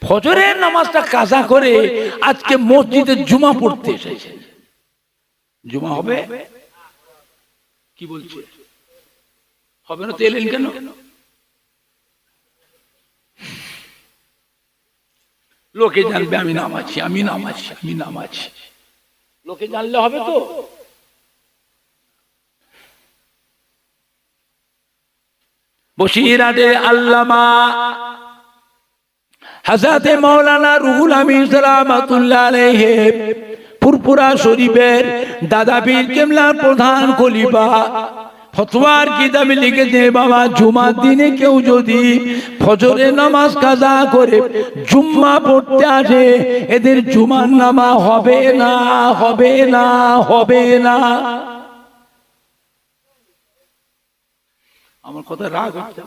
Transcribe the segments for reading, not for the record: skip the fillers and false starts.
ফজরের নামাজটা কাজা করে আজকে মসজিদে জুমা পড়তে এসেছে। জুমা হবে কি বলছে? হবে না তো এলেন কেন? লোকে জানবে আমি নামাজি, আমি নামাজি, আমি নামাজি। লোকে জানলে হবে তো? বসিরহাটে আল্লামা হযরত মাওলানা রুহুল আমিন রাহমাতুল্লাহ আলাইহি ফুরফুরা শরীফের দাদা পীর কেবলার প্রধান খলিফা ফতোয়ার কিতাবে লিখেছে, বাবা জুমার দিনে কেউ যদি ফজরের নামাজ কাজা করে জুম্মা পড়তে আসে, এদের জুমার নামাজ হবে না, হবে না, হবে না। আমার কথা রাগ হচ্ছে?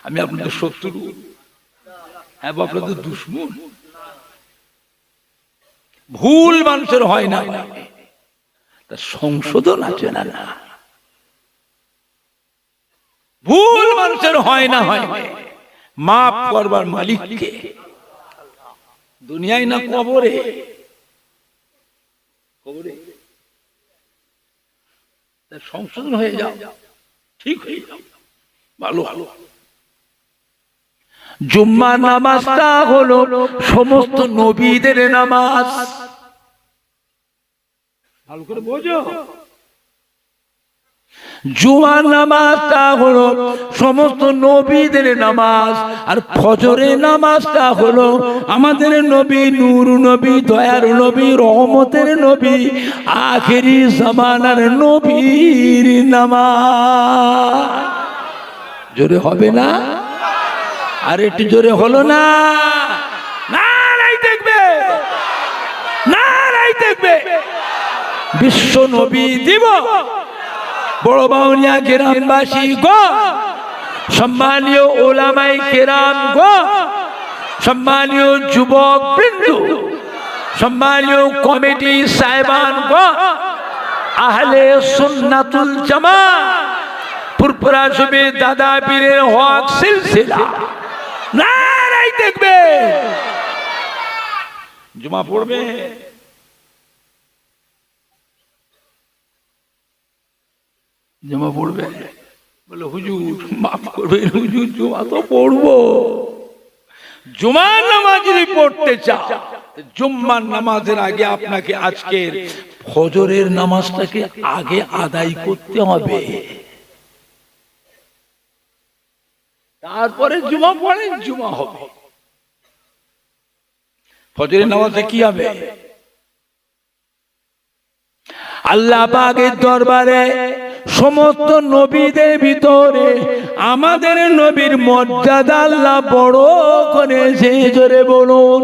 আমি আপনাদের শত্রু? হ্যাঁ, আপনাদের দুশমন। ভুল মানুষের হয় না, তার সংশোধন আছে না? না, ভুল মানুষের হয় না, হয় মাফ করবার মালিককে। দুনিয়ায় না কবরে? কবরে তার সংশোধন হয়ে যাও, ঠিক হয়ে যাও, ভালো ভালো। জুম্মার নামাজটা হলো সমস্ত নবীদের নামাজ। ভালো করে বোঝো, জুমার নামাজটা হলো সমস্ত নবীদের নামাজ, আর ফজরের নামাজটা হলো আমাদের নবী, নূর নবী, দয়ার নবী, রহমতের নবী, আখেরি জামানার নবীর নামাজ। জোরে হবে না? আর একটু জোরে হলো না? নারাই দেখবে, নারাই দেখবে। বিশ্ব নবী দিব বড় বাউনিয়া গ্রামবাসী গো, সম্মানীয় ওলামাই কেরাম গো, সম্মানীয় যুবক বৃন্দ, সম্মানীয় কমিটি সাহেবান গো, আহলে সুন্নাতুল জামাত, ফুরফুরা শরীফ দাদা পীরের হক সিলসিলা, নারাই দেখবে। জুমা পড়বে, জমা পড়বে। বলে হুজুর মাফ করবেন হুজুর, জুমা তো পড়বো। জুমার নামাজ যদি পড়তে চাও, জুম্মার নামাজের আগে আপনাকে আজকের ফজরের নামাজটাকে আগে আদায় করতে হবে, তারপরে জুমা পড়েন, জুমা হবে। ফজরের নামাজে কি হবে? আল্লাহ পাকের দরবারে সমস্ত নবীদের ভিতরে আমাদের নবীর মর্যাদা আল্লাহ বড় করেছে। জোরে বলুন,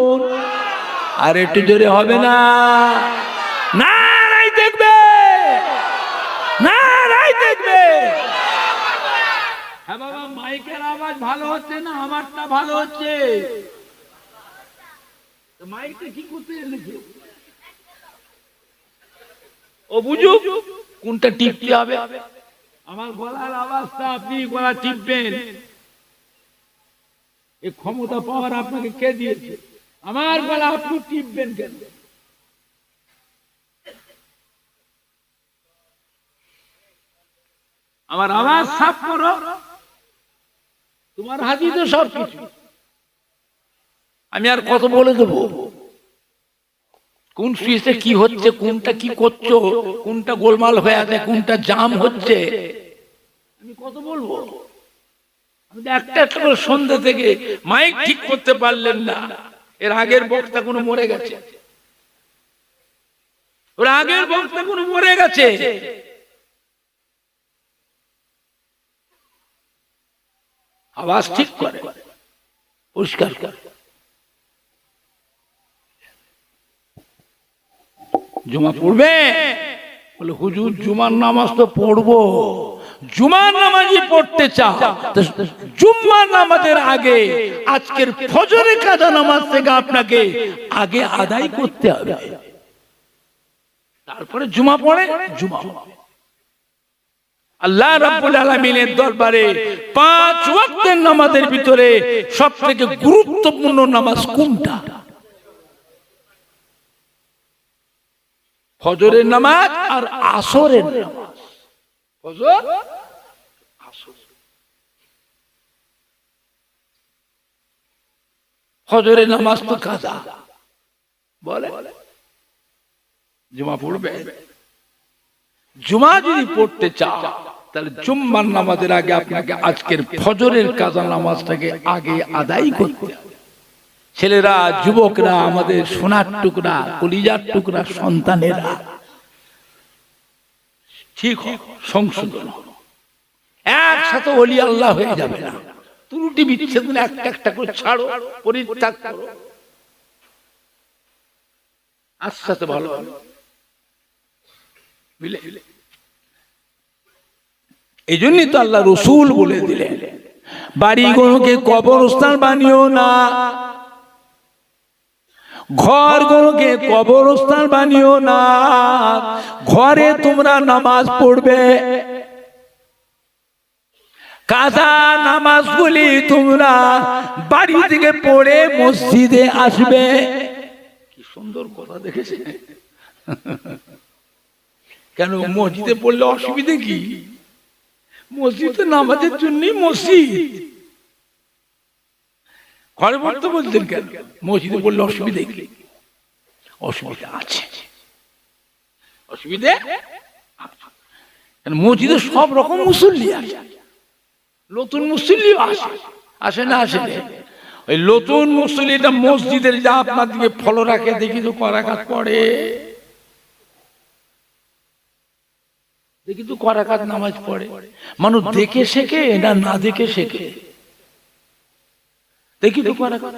আর একটু জোরে হবে না? নারাই দেখবে, নারাই দেখবে। হ্যাঁ বাবা, মাইকের আওয়াজ ভালো হচ্ছে না আমারটা ভালো হচ্ছে? মাইকটা কি করতে এনেছে ও বুঝু, কোনটা টিপতে হবে? আমার গলার আওয়াজটা আপনি গলা টিপবেন, এই ক্ষমতা পাওয়ার আপনাকে কে দিয়েছে? আমার গলা আপনি টিপবেন কেন? আমার আওয়াজ সাফ করো, তোমার হাতে তো সব কিছু। আমি আর কত বলে দেবো? কোন সুইচে কি হচ্ছে, কোনটা কি করছো, কোনটা গোলমাল হয়ে আছে, কোনটা জাম হচ্ছে, আমি কত বলবো? আমি একটা একটা করে সন্ধ্যা থেকে মাইক ঠিক করতে পারলেন না। এর আগের বক্তা কোনো মরে গেছে, ওর আগের বক্তা কোনো মরে গেছে। আওয়াজ ঠিক করে, পরিষ্কার করে। জুমা পড়বে? বলে হুজুর জুমার নামাজ তো পড়বো। জুমার নামাজই পড়তে চাও, জুম্মার নামাজের আগে আজকের ফজরের কাজা নামাজ থেকে আপনাকে আগে আদায় করতে হবে, তারপরে জুমা পড়ে জুমা হবে। আল্লাহ রাব্বুল আলামিনের দরবারে 5 ওয়াক্তের নামাজের ভিতরে সবথেকে গুরুত্বপূর্ণ নামাজ কোনটা? ফজরের নামাজ আর আসরের নামাজ। ফজর আসর। ফজরের নামাজ তো কাজা, বলে জুমা পড়বে। জুমা যদি পড়তে চাও তাহলে জুম্মার নামাজের আগে আপনাকে আজকের ফজরের কাজা নামাজটাকে আগে আদায় করতে হবে। ছেলেরা, যুবকরা, আমাদের সোনার টুকরা, কলিজার টুকরা সন্তানেরা, ঠিক সংশোধন একসাথে ওলি আল্লাহ হয়ে যাবে না। ত্রুটি বিচ্ছেদ একটা একটা করে ছাড়ো, পরিত্যাগ করো, আস্তে আস্তে ভালো ভালো। এই জন্যই তো আল্লাহ রসুল বলে দিলেন, বাড়িগুলোকে কবরস্থান বানিও না, ঘরগুলোকে কবরস্থান বানিও না, ঘরে তোমরা নামাজ পড়বে, কাজা নামাজগুলি তোমরা বাড়ি থেকে পড়ে মসজিদে আসবে। কি সুন্দর কথা দেখেছে। কেন মসজিদে পড়লে অসুবিধে কি? মসজিদে নামাজের জন্যই মসজিদ। ঘরে পড়তে বলছেন কেন? মসজিদে পড়লে অসুবিধে কি? অসুবিধা আছে, অসুবিধে। মসজিদে সব রকম মুসল্লি আছে, নতুন মুসল্লি আসে, আসে না আসে না। ওই নতুন মুসল্লিটা মসজিদের যা আপনার দিকে ফলো রাখে, দেখি তো করাকাত পড়ে, দেখি তো করাকাত নামাজ পড়ে। মানুষ দেখে শেখে না না দেখে শেখে? দেখি তো করাকাত।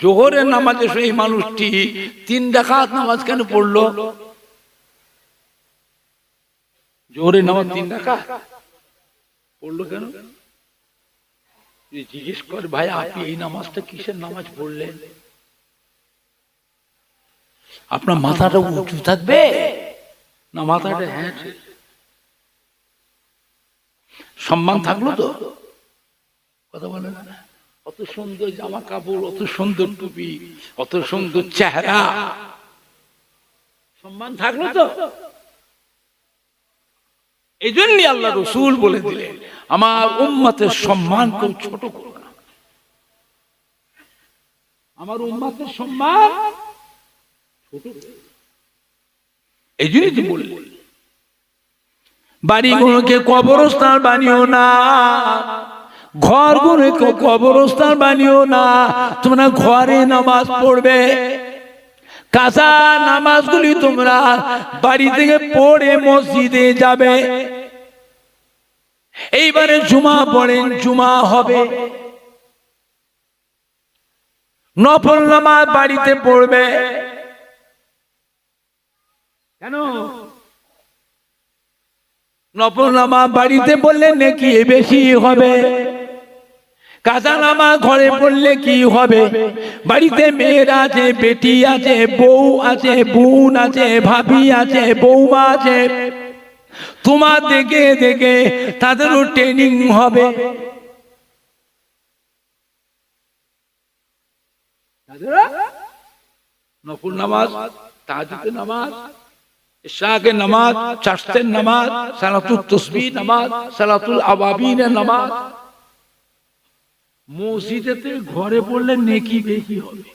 জোহরের নামাজে সেই মানুষটি 3 রাকাত নামাজ কেন পড়লো? জোহরের নামাজ 3 রাকাত পড়লো কেন? জিজ্ঞেস কর, ভাই আপনি এই নামাজটা কিসের নামাজ পড়লেন? আপনার মাথাটা উঁচু থাকবে না মাথাটা? হ্যাঁ, সম্মান থাকলো তো? কথা বলেন না? অত সুন্দর জামা কাপড়, অত সুন্দর টুপি, অত সুন্দর চেহারা, সম্মান থাকলো তো? এই জন্যই আল্লাহ রসুল বলে দিলেন, আমার উম্মতের সম্মান কেউ ছোট করো না। আমার উম্মতের সম্মান ছোট। এই জন্যই বললেন, বাড়িগুলোকে কবরস্থান বানিও না, ঘরগুলোকে কবরস্থান বানিও না। তোমরা ঘরে নামাজ পড়বে, কাজা নামাজগুলি তোমরা বাড়ি থেকে পড়ে মসজিদে যাবে। এইবারে জুমা পড়েন, জুমা হবে, নফল নামাজ বাড়িতে পড়বে। কেন? নফল নামাজ বাড়িতে পড়লে নাকি বেশি হবে, কাজা নামাজ ঘরে পড়লে কি হবে? বাড়িতে মেয়েরা আছে, বেটি আছে, বউ আছে, বোন আছে, ভাবি আছে, বৌমা আছে, তোমার দেখে দেখে তাদেরও ট্রেনিং হবে। নফল নামাজ, তাহাজ্জুদের নামাজ, ইশরাকের নামাজ, চারতের নামাজ, সালাতুত তাসবিহ নামাজ, সালাতুল আওয়াবিনের নামাজ মসজিদেতে ঘরে পড়লে নেকি বেশি হবে।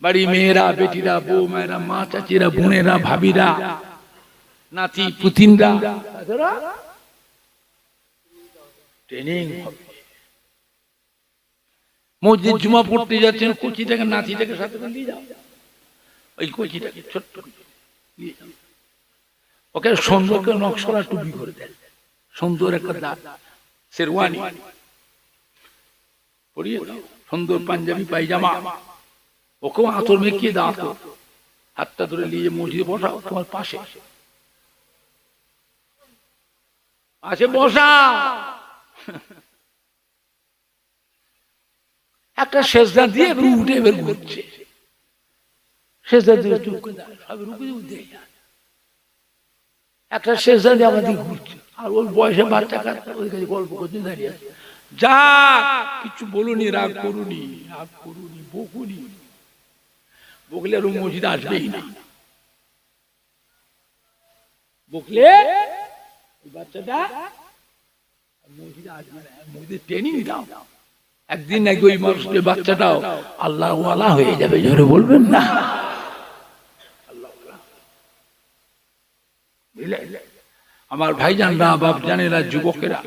বাড়ি মেয়েরা, বেটিরা, বউ মায়েরা, মা চাচিরা, বোনেরা, ভাবিরা, নাতি পুতিনরা ট্রেনিং হবে। মসজিদ জুমা পড়তে যাচ্ছেন, কচিটাকে নাতিটাকে সাথে নিয়ে যাও, ওই কচিটাকে ছোট্ট নিয়ে যাও, ওকে সুন্দরকে নকশলা টুপি করে দেন, সুন্দর একটা শেরওয়ানি পরিয়ে দাও, সুন্দর পাঞ্জাবি পায়জামা, ওকেও আতর মেখিয়ে দাও, হাতটা ধরে নিয়ে মসজিদে বসাও, তোমার পাশে পাশে বসা, একটা সেজদা দিয়ে উঠে বের করছে, সেজদা দিয়ে চুপ করে দাঁড়ায়, সব রুকুতে উঠে যায়। একটা সেজদা দিয়ে আমাদের ঘুরছে, আর ওর বয়সে বাচ্চা কাচ্চা ওই কাছে গল্প করতে দাঁড়িয়ে আছে। যা কিছু বলুনি, রাগ করুনি, বকুনি, বকলে আর ও মসজিদে আসবেই না। বকলে বাচ্চাটা মসজিদে আসবে না, মসজিদে ট্রেনিং দাও। একদিন নাকি ওই মানুষের বাচ্চাটাও আল্লাহ ওয়ালা হয়ে যাবে, জোরে বলবেন না। আমার ভাইজানরা, বাপ জানেরা, যুবকেরা,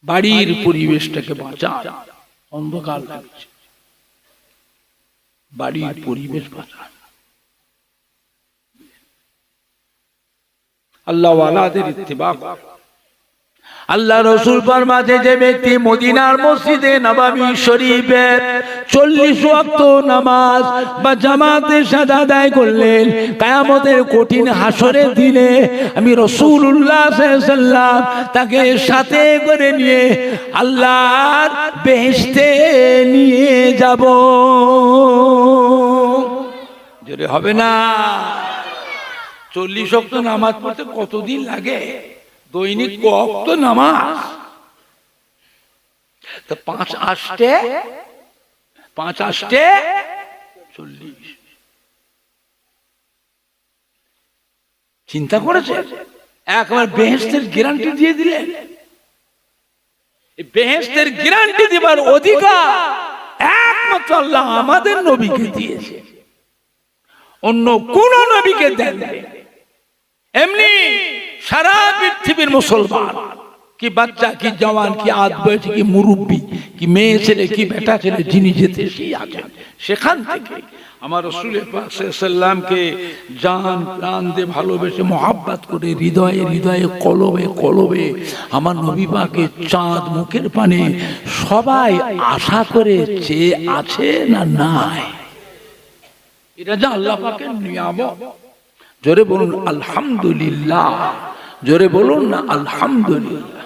বাড়ির পরিবেশটাকে বাঁচান, অন্ধকার লাগছে, বাড়ির পরিবেশ বাঁচান। আল্লাহ ওয়ালাদের ইত্তেবা। আল্লাহ রাসূল ফরমাতে, যে ব্যক্তি মদিনার মসজিদে নববী শরীফে 40 ওয়াক্ত নামাজ বা জামাতের সাথে আদায় করলেন, কিয়ামতের কঠিন হাসরের দিনে আমি রাসূলুল্লাহ সাল্লাল্লাহু আলাইহি ওয়াসাল্লাম তাকে সাথে করে নিয়ে আল্লাহর বেহেশতে নিয়ে যাব। জোরে হবে না? 40 ওয়াক্ত নামাজ পড়তে কতদিন লাগে? দৈনিক ওয়াক্ত নামাজ তো 5 আষ্টে 40। চিন্তা করেছে? একবার বেহেশতের গ্যারান্টি দিয়ে দিলেন। এই বেহেশতের গ্যারান্টি দেবার অধিকার একমাত্র আল্লাহ আমাদের নবীকে দিয়েছে, অন্য কোন নবীকে দেন নাই। এমনি সারা পৃথিবীর মুসলমান, কি বাচ্চা, কি জওয়ান, কি আদ বয়সী, কি মুরব্বী, কি মেয়ে ছেলে, কি বেটা ছেলে, যিনি যেতে সেই আছেন, সেখান থেকে আমার রাসূল পাক সাল্লাল্লাহু আলাইহি ওয়াসাল্লামকে জান প্রাণ দিয়ে ভালোবেসে মহব্বত করে হৃদয়ে হৃদয়ে কলবে কলবে আমার নবী পাকের চাঁদ মুখের পানে সবাই আশা করে চেয়ে আছে না নাই? এটা যে আল্লাহ পাকের নিয়ামত। জোরে বলুন আলহামদুলিল্লাহ, জোরে বলুন না আলহামদুলিল্লাহ।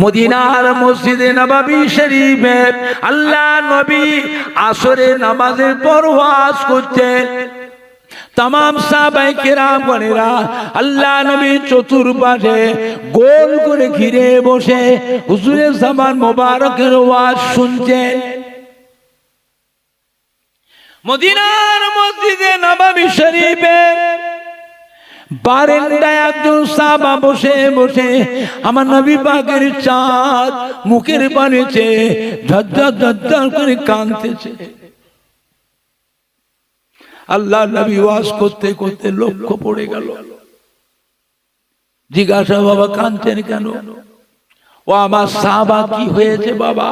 মদিনার মসজিদে নববী শরীফে আল্লাহ নবী আসরের নামাজের পর ওয়াজ করতেন। तमाम साहबाए किराम गणेरा अल्लाह नबी चतुर्पाशे गोल करे घिरे बसे हुजूरे ज़मान मुबारकेर आवाज सुनतेन। मदीनार मस्जिदे नबवी शरीफे बारान्दाय एकजन साहबा बसे बसे आमार नबी पाकेर चाँद मुखेर पाने चेये झरझर झरझर करे कांदतेছে। अल्लाह नबी वाज करते करते लक्ष्य पड़े गेल। जिज्ञासा बाबा कांदছেন কেন? ও আমার সাহাবা কি হয়েছে বাবা,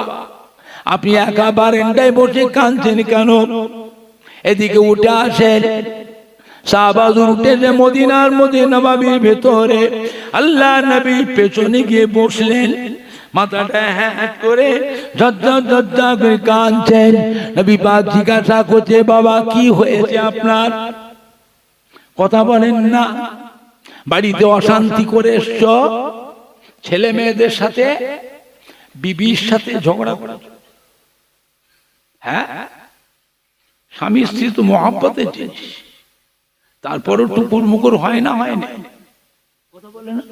আপনি একা বারান্দায় বসে কাঁদছেন কেন? এদিকে উঠে আসেন। সাহাবা উঠে যে মদিনার মধ্যে নববীর ভেতরে আল্লাহ নবী পেছনে গিয়ে বসলেন। মাথাটা হ্যাঁ করে ঝরঝর ঝরঝর করে কাঁদছেন। নবী পাক জিজ্ঞাসা করছে বাবা কি হয়েছে আপনার? কথা বলেন না। বাড়িতে অশান্তি করে এসছো, ছেলে মেয়েদের সাথে বিবির সাথে ঝগড়া করেছো। হ্যাঁ, স্বামী স্ত্রী তো মহব্বতের জিনিস, তারপরও টুকুর মুকুর হয় না, হয় না? কথা বলে না।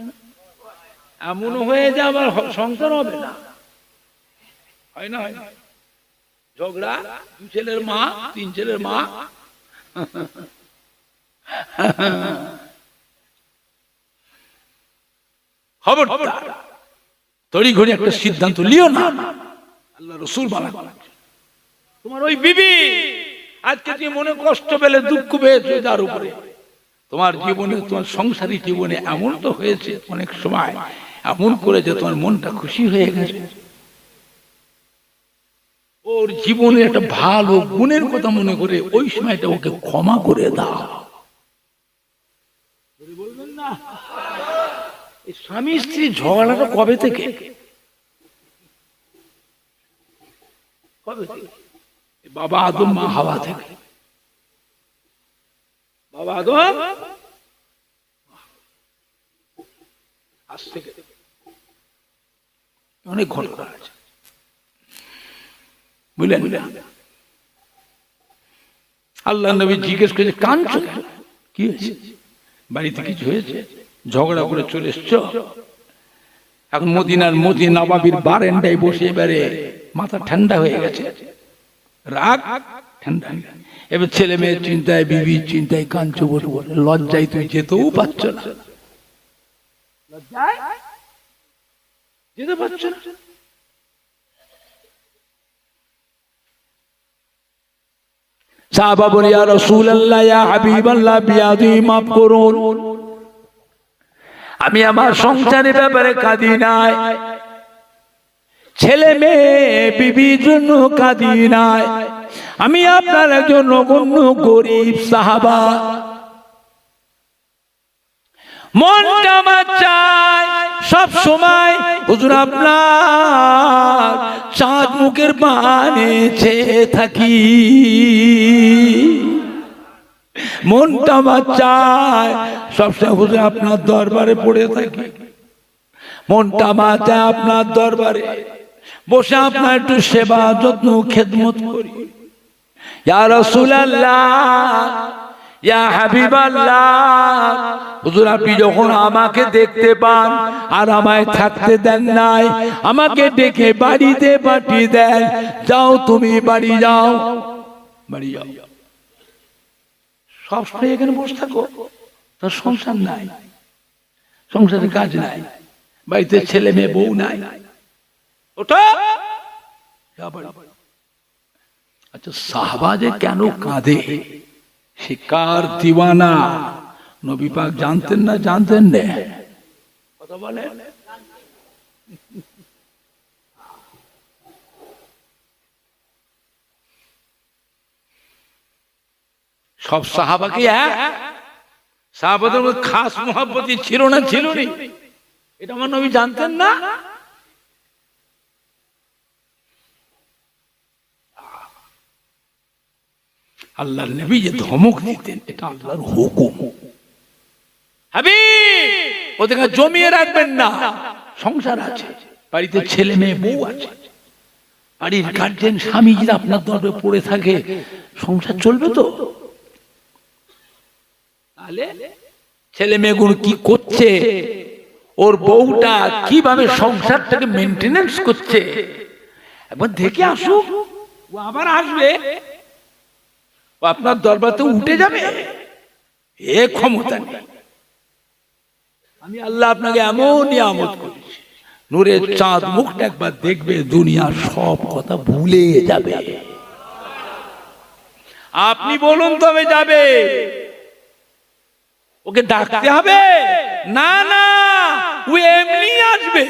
এমনও হয়ে যায় আবার সংসার হবে না, হয় না? হয় না? ঝগড়া, দুই ছেলের মা, তিন ছেলের মা। খবরদার তড়িঘড়ি একটা সিদ্ধান্ত লিও না। আল্লাহ রাসূল বলেন তোমার ওই বিবি আজকে তুমি মনে কষ্ট পেলে, দুঃখ পেয়েছো যার উপরে, তোমার জীবনে, তোমার সংসারী জীবনে এমন তো হয়েছে অনেক সময় এমন করেছে তোমার মনটা খুশি হয়ে গেছে। ওর জীবনে একটা ভালো গুণের কথা মনে করে ওই সময়টা ওকে ক্ষমা করে দাও। বলবেন না এই স্বামী স্ত্রী ঝগড়াটা কবে থেকে? কবে থেকে? বাবা আদম মা হাওয়া থেকে। বাবা আদম আজ থেকে অনেক ঘটনা আছে। বুঝলেন? আল্লাহ নবী জিজ্ঞেস করে, কাঁদছো কেন? কি হয়েছে? বাড়িতে কিছু হয়েছে? ঝগড়া করে চলে এসছো? এখন মদিনার মসজিদ নববীর বারান্দায় বসে এবারে মাথা ঠান্ডা হয়ে গেছে, রাগ ঠান্ডা। এবার ছেলে মেয়ের চিন্তায়, বিবির চিন্তায় কাঁদছো বসে বসে। লজ্জায় তুই যেতেও পারছ না, লজ্জায় যেতে পারছ না। সাহাবা বলে, ইয়া রাসূলুল্লাহ, ইয়া হাবিবাল্লাহ, বিয়াদি মাফ করুন, আমি আমার সংসারের ব্যাপারে কাঁদি নাই, ছেলে মেয়ে বিবির জন্য কাঁদি নাই, আমি আপনার একজন নগণ্য গরিব সাহাবা। মনটা আমার চায় সব সময় হুজুর আপনার চাঁদ মুখের পানে চেয়ে থাকি। মনটা আমার চায় সবসময় হুজুর আপনার দরবারে পড়ে থাকি। মনটা আমার চায় আপনার দরবারে বসে আপনার একটু সেবা যত্ন খেদমত করি। ইয়া রাসূলুল্লাহ, ইয়া হাবিবাল্লাহ, হুজুর আপনি যখন আমাকে দেখতে পান আর আমায় থাকতে দেন নাই, আমাকে ডেকে বাড়িতে পাঠিয়ে দেন, যাও তুমি বাড়ি যাও, বাড়ি যাও। সবসময় এখানে বসে থাকো, তোর সংসার নাই, সংসারের কাজ নাই, বাড়িতে ছেলে মেয়ে বউ নাই, ওঠো। আচ্ছা, সাহাবা যে কেন কাঁদে, সে কার দিওয়ানা নবী পাক জানতেন না? জানতেন না? কথা বলে। সব সাহাবা কি সাহাবাদের মধ্যে খাস মহব্বত ছিল না? ছিল না, এটা আমার নবী জানতেন না? আল্লাহর নবী যে ধমক দিতেন, এটা আল্লাহর হুকুম। হাবিব, ওদেরকে জমিয়ে রাখবেন না, সংসার আছে, বাড়িতে ছেলে মেয়ে বউ আছে, বাড়ির গার্জেন স্বামী যদি আপনার দরবারে পড়ে থাকে, সংসার চলবে তো? তাহলে ছেলে মেয়েগুলো কি করছে, ওর বউটা কিভাবে সংসারটাকে মেনটেনেন্স করছে, একবার দেখে আসুক। ও আবার আসবে, আপনার দরবারে উঠে যাবে, এ ক্ষমতা নেই। আমি আল্লাহ আপনাকে এমন নিয়ামত করেছি, নূরের চাঁদ মুখটা একবার দেখবে, দুনিয়ার সব কথা ভুলে যাবে। আপনি বলুন তবে যাবে, ওকে ডাকতে হবে না? না, ও এমনি আসবে,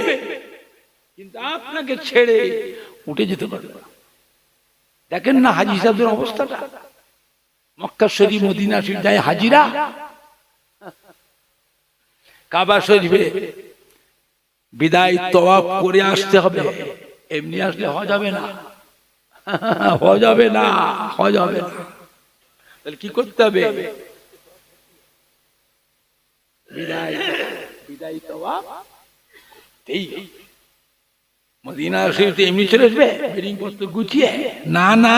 কিন্তু আপনাকে ছেড়ে উঠে যেতে পারবে না। দেখেন না হাজী সাহেবদের অবস্থাটা, মক্কা শরীফ মদিনা শরীফ যায় হাজিরা, কাবা শরীফে বিদায় তওয়াফ করে আসতে হবে, এমনি আসলে হজ হবে না, হজ হবে না, হজ হবে না। তাহলে কি করতে হবে? বিদায় তওয়াফ মদিনা শরীফে এমনি চলে আসবে বেরিং পত্র গুছিয়ে? না না,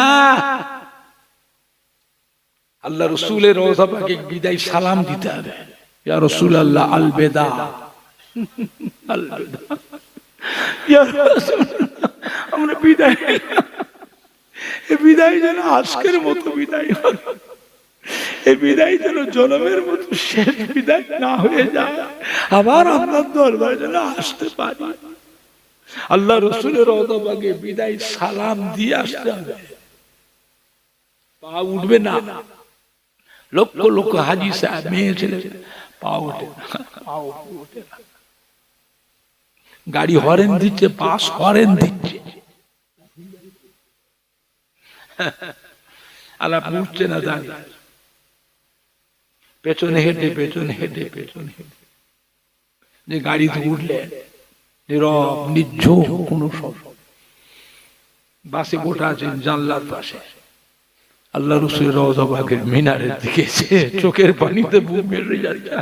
আল্লাহ রসুলের রওজা পাকে বিদায় সালাম দিতে হবে, ইয়া রাসূলুল্লাহ আল বেদা, আল বেদা, ইয়া রাসূলুল্লাহ আমরা বিদায়, এই বিদায় যেন আজকের মতো বিদায় হয়, এই বিদায় যেন জনমের মতো শেষ বিদায় না হয়ে যায়, আবার আপনার দরবারে যেন আসতে পারি। আল্লাহ রসুলের রওজা পাকে বিদায় সালাম দিয়ে আসতে হবে, পা উঠবে না। লক্ষ লক্ষ হাজী সাহেব মেয়ে ছেলে পা ওঠে না, গাড়ি হরেন দিচ্ছে, বাস হরেন দিচ্ছে, আল্লাহ উঠছে না, দাঁড়িয়ে পেছনে হেঁটে পেছনে হেঁটে পেছনে হেঁটে যে গাড়িতে উঠলেন, নীরব নির্ঝুম, কোন শব্দ, বাসে বসে আছেন জানলার পাশে, আল্লাহ রসুলের রওজা পাকের মিনারের দিকে চোখের পানিতে বুক ভেসে যাচ্ছে,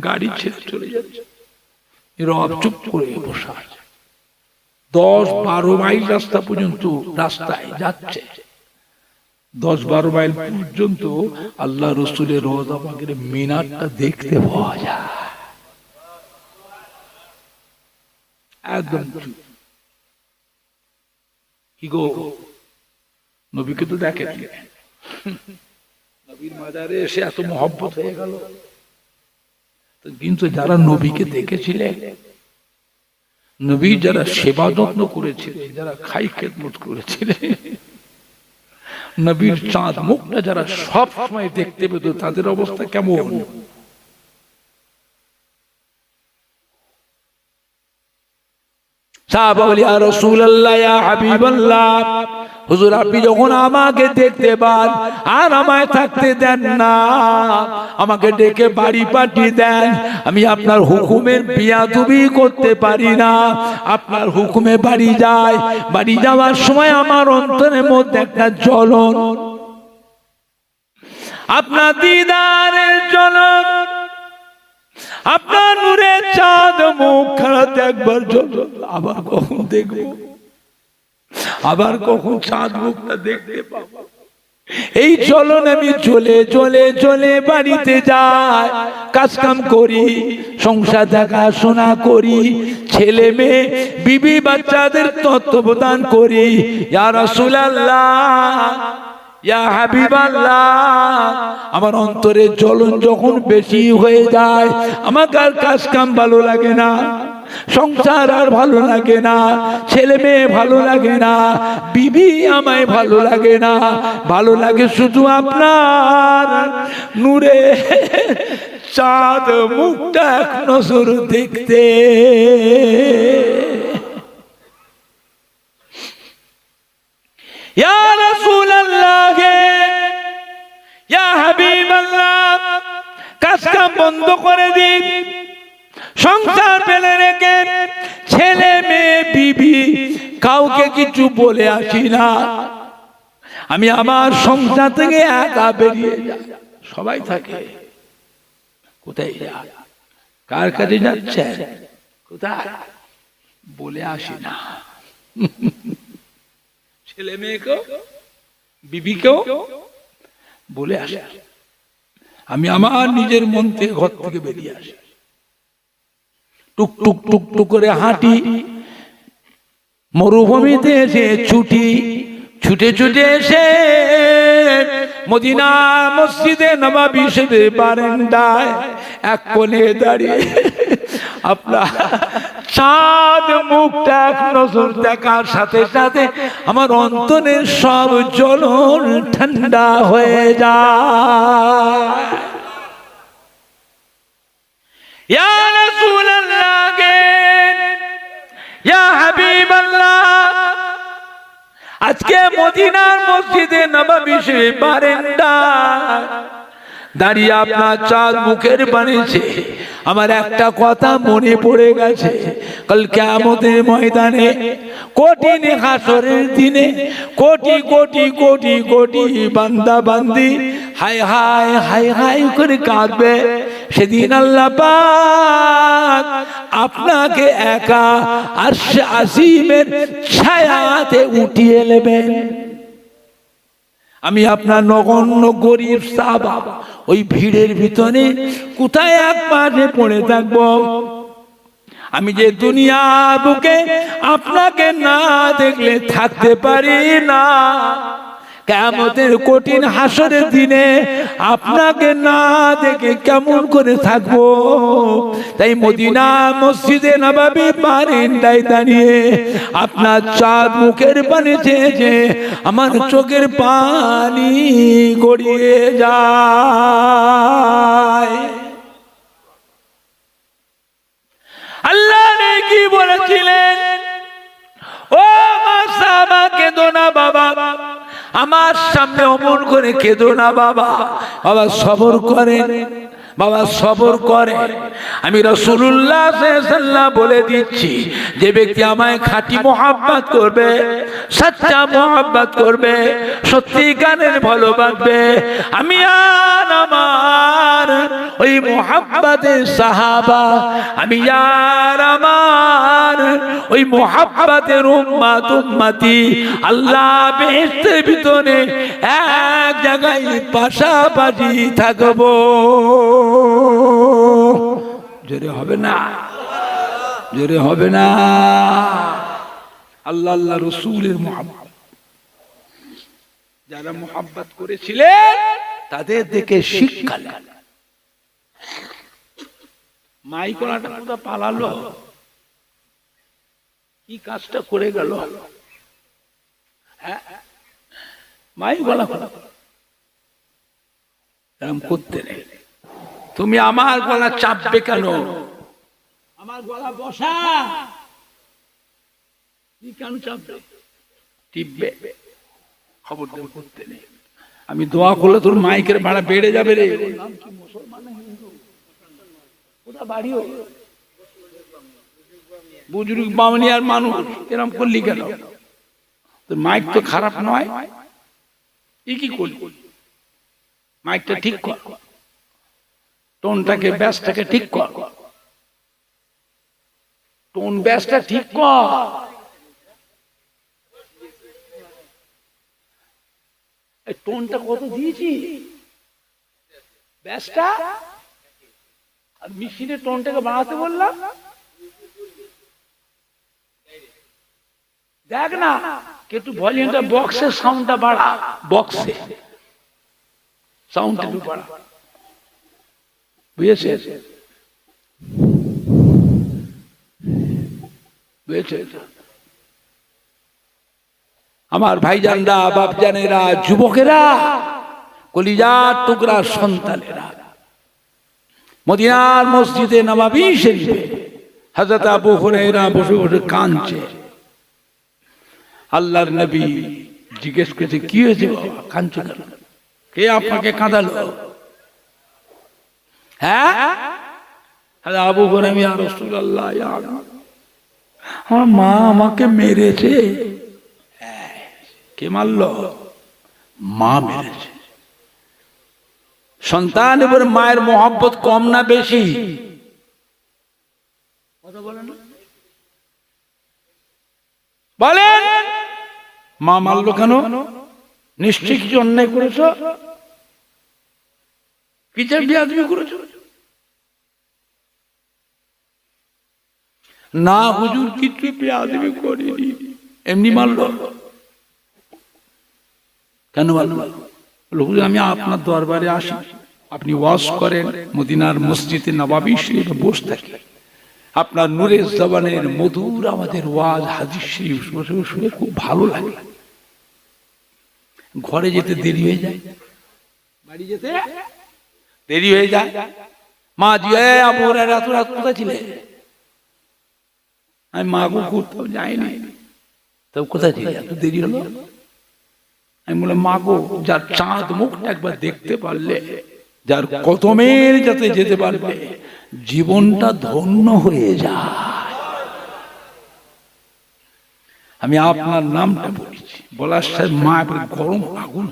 গাড়ি ছেড়ে চলে যাচ্ছে, নীরব চুপ করে বসে আছে। 10-12 মাইল রাস্তা পর্যন্ত রাস্তায় যাচ্ছে, 10-12 মাইল পর্যন্ত আল্লাহ রসুলের রওজা পাকের মিনারটা দেখতে পাওয়া যায়। একদম কি গো, নবীকে তো দেখেন, নবীর মাজারে এসে এত মহব্বত হয়ে গেল। কিন্তু যারা নবীকে দেখেছিলেন, নবীর যারা সেবা যত্ন করেছিলেন, যারা খাই খেদমত করেছিলেন, নবীর চাঁদ মুখটা যারা সব সময় দেখতে পেত, তাদের অবস্থা কেমন? সাহাবা বলে, ইয়া রাসূলুল্লাহ, ইয়া হাবিবাল্লাহ, হুজুর আপনি যখন আমাকে দেখতে পান আর আমায় থাকতে দেন না, আমাকে ডেকে বাড়ি পাঠিয়ে দেন, আমি আপনার হুকুমের বিয়াদবি করতে পারি না। আপনার হুকুমে বাড়ি যায়, বাড়ি যাওয়ার সময় আমার অন্তরের মধ্যে একটা জ্বলন, আপনার দিদারের জ্বলন, আপনার নূরের চাঁদ মুখ খাড়াতে একবার জ্বলন, আবার কখন দেখবো, আবার কখন চাঁদ মুখটা দেখতে পাবো, এই চলন আমি চলে চলে চলে বাড়িতে যাই, কাজ কাম করি, সংসার দেখাশোনা করি, ছেলে মেয়ে বিবি বাচ্চাদের তত্ত্বাবধান করি। ইয়া রাসূলুল্লাহ, ইয়া হাবিবাল্লাহ, আমার অন্তরের জ্বলন যখন বেশি হয়ে যায়, আমার আর কাজ কাম ভালো লাগে না, সংসার আর ভালো লাগে না, ছেলে মেয়ে ভালো লাগে না, বিবি আমায় ভালো লাগে না, ভালো লাগে শুধু আপনার নূরে চাঁদ মুখটা এক নজর দেখতে। ইয়া রাসূলুল্লাহ, ইয়া হাবিবাল্লাহ, কাজ কাম বন্ধ করে দিন, সংসার ফেলে রেখে ছেলে মেয়ে বিবি কাউকে কিছু বলে আসি না, আমি আমার সংসার থেকে একা বেরিয়ে যাই। সবাই থাকে, কোথায় যায়, কার কাছে যাচ্ছে, কোথায়, বলে আসি না। ছেলে মেয়েকেও বিবিকেও বলে আসি, আমি আমার নিজের মন থেকে ঘর থেকে বেরিয়ে আসি, টুক টুক টুক টুক করে হাঁটি, মরুভূমিতে এসে ছুটি, ছুটে ছুটে এসে মদিনা মসজিদে নববী শরীফের বারান্দায় এক কোণে দাঁড়িয়ে আপনার চাঁদ মুখটা এক নজর দেখার সাথে সাথে আমার অন্তরের সব জ্বলন ঠান্ডা হয়ে যায়। ইয়া রাসূলুল্লাহ, ইয়া হাবিবাল্লাহ, আজকে মদিনার মসজিদে নববী শরীফের বারান্দায় দাঁড়িয়ে আপনার চাঁদ মুখের বানিয়েছে, আমার একটা কথা মনে পড়ে গেছে, কাল কিয়ামতের ময়দানে, কঠিন হাসরের দিনে কোটি কোটি কোটি কোটি বান্দা বান্দি হায় হায় হায় হায় করে কাঁদবে। সেদিন আল্লাহ পাক আপনাকে একা আরশে আসিমের ছায়াতে উঠিয়ে নেবেন। আমি আপনার নগণ্য গরিব সাহাবা ওই ভিড়ের ভিতরে কোথায় এক পাশে পড়ে থাকবো। আমি যে দুনিয়া বুকে আপনাকে না দেখলে থাকতে পারি না, কিয়ামতের কঠিন হাসরের দিনে আপনাকে না দেখে কেমন করে থাকবো। তাই মদিনা মসজিদে নববী বারান্দায় দাঁড়িয়ে আপনার চাঁদ মুখের পানে চেয়ে আমার চোখের পানি গড়িয়ে যায়। আল্লাহ কি বলেছিলেন, ও মা সাহাবা কেঁদো না বাবা, আমার সামনে অমন করে কেঁদো না বাবা, বাবা সবর করেন, বাবা সবর করে। আমি রাসূলুল্লাহ সাল্লাল্লাহু আলাইহি ওয়াসাল্লাম বলে দিচ্ছি, যে ব্যক্তি আমায় খাঁটি মহব্বত করবে, সচ্চা মহব্বত করবে, সত্যিকারের ভালোবাসবে, আমি আর আমার আমার ওই মুহাব্বতের সাহাবা, আমি আর আমার ওই মুহাব্বতের উম্মত উম্মতি আল্লাহ বেহেশতের ভিতরে এক জায়গায় পাশাপাশি থাকবো। জোরে হবে না, জোরে হবে না। আল্লাহ আল্লাহ রসুলের মুহাব্বত, যারা মুহাব্বত করেছিলেন তাদের দেখে শিক্ষা নেন। মাইকোনাটা কোথা পালালো, কি কাজটা করে গেল? হ্যাঁ, মাইকোনা এরকম করতে নেই। তুমি আমার গলা চাপবে কেন? আমার গলা বসা, কি কেন চাপবে? টিপবে, খবর দেব করতে নেই। আমি দোয়া করলে তোর মাইকের ভাড়া বেড়ে যাবে রে। নাম কি মুসলমান না হিন্দু? ওটা বাড়িও বুজুর্গ বামনি আর মানুষ এরকম করলি কেন? তোর মাইক তো খারাপ নয়, কি করলি? মাইকটা ঠিক কর, টোনটাকে ব্যাসটাকে ঠিক কর, টোন ব্যাসটা ঠিক কর। টোনটা কত দিয়েছি ব্যাসটা, আর মেশিনের টোনটাকে বাড়াতে বললাম। দেখ না একটু ভলিউমটা, বক্সের সাউন্ডটা বাড়া, বক্সে সাউন্ডটা একটু বাড়া, বুঝেছে? বুঝেছে? আমার ভাইজানরা, বাপজানেরা, যুবকেরা, কলিজার টুকরা সন্তানেরা, মদিনার মসজিদে নববী শরীফে হযরত আবু হুরায়রা বসে বসে কাঁদছে। আল্লাহর নবী জিজ্ঞেস করেছে, কি হয়েছে বাবা, কাঁদছো কেন? কে আপনাকে কাঁদালো? হ্যাঁ, আবু হুরায়রা, ইয়া রাসূলুল্লাহ, ইয়া আল্লাহ, আমার মা আমাকে মেরেছে। কে মারল? মা মেরেছে। সন্তান এবার মায়ের মহব্বত কম না বেশি? কথা বলেন, বলেন। মা মারলো কেন? নিশ্চয়ই কিছু অন্যায় করেছ, কিছু বেয়াদবি করেছ। না হুজুর, কিছু বেয়াদবি করিনি, এমনি মারলো। কেন মারলো? আমি আপনার দরবারে আসি, আপনি ওয়াজ করেন, মদিনার মসজিদে নববী শরীফে বসে থাকি, আপনার নূরের জবানের মধুর আমাদের ওয়াজ হাদিস শরীফ শুনে খুব ভালো লাগে। ঘরে যেতে দেরি হয়ে যায়, বাড়ি যেতে দেরি হয়ে যায়। মা দিয়ে, আবু হুরায়রা এত রাত কোথায় ছিলে? আমি মা গো কোথাও যাইনি। তবে কোথায় ছিলে, এত দেরি হলো? আমি বললাম, মা গো, যার চাঁদ মুখটা একবার দেখতে পারলে, যার কদমের যাতে যেতে পারবে, জীবনটা ধন্য হয়ে যায়। আমি আপনার নামটা বলেছি, বলার সাথে মা গরম আগুন,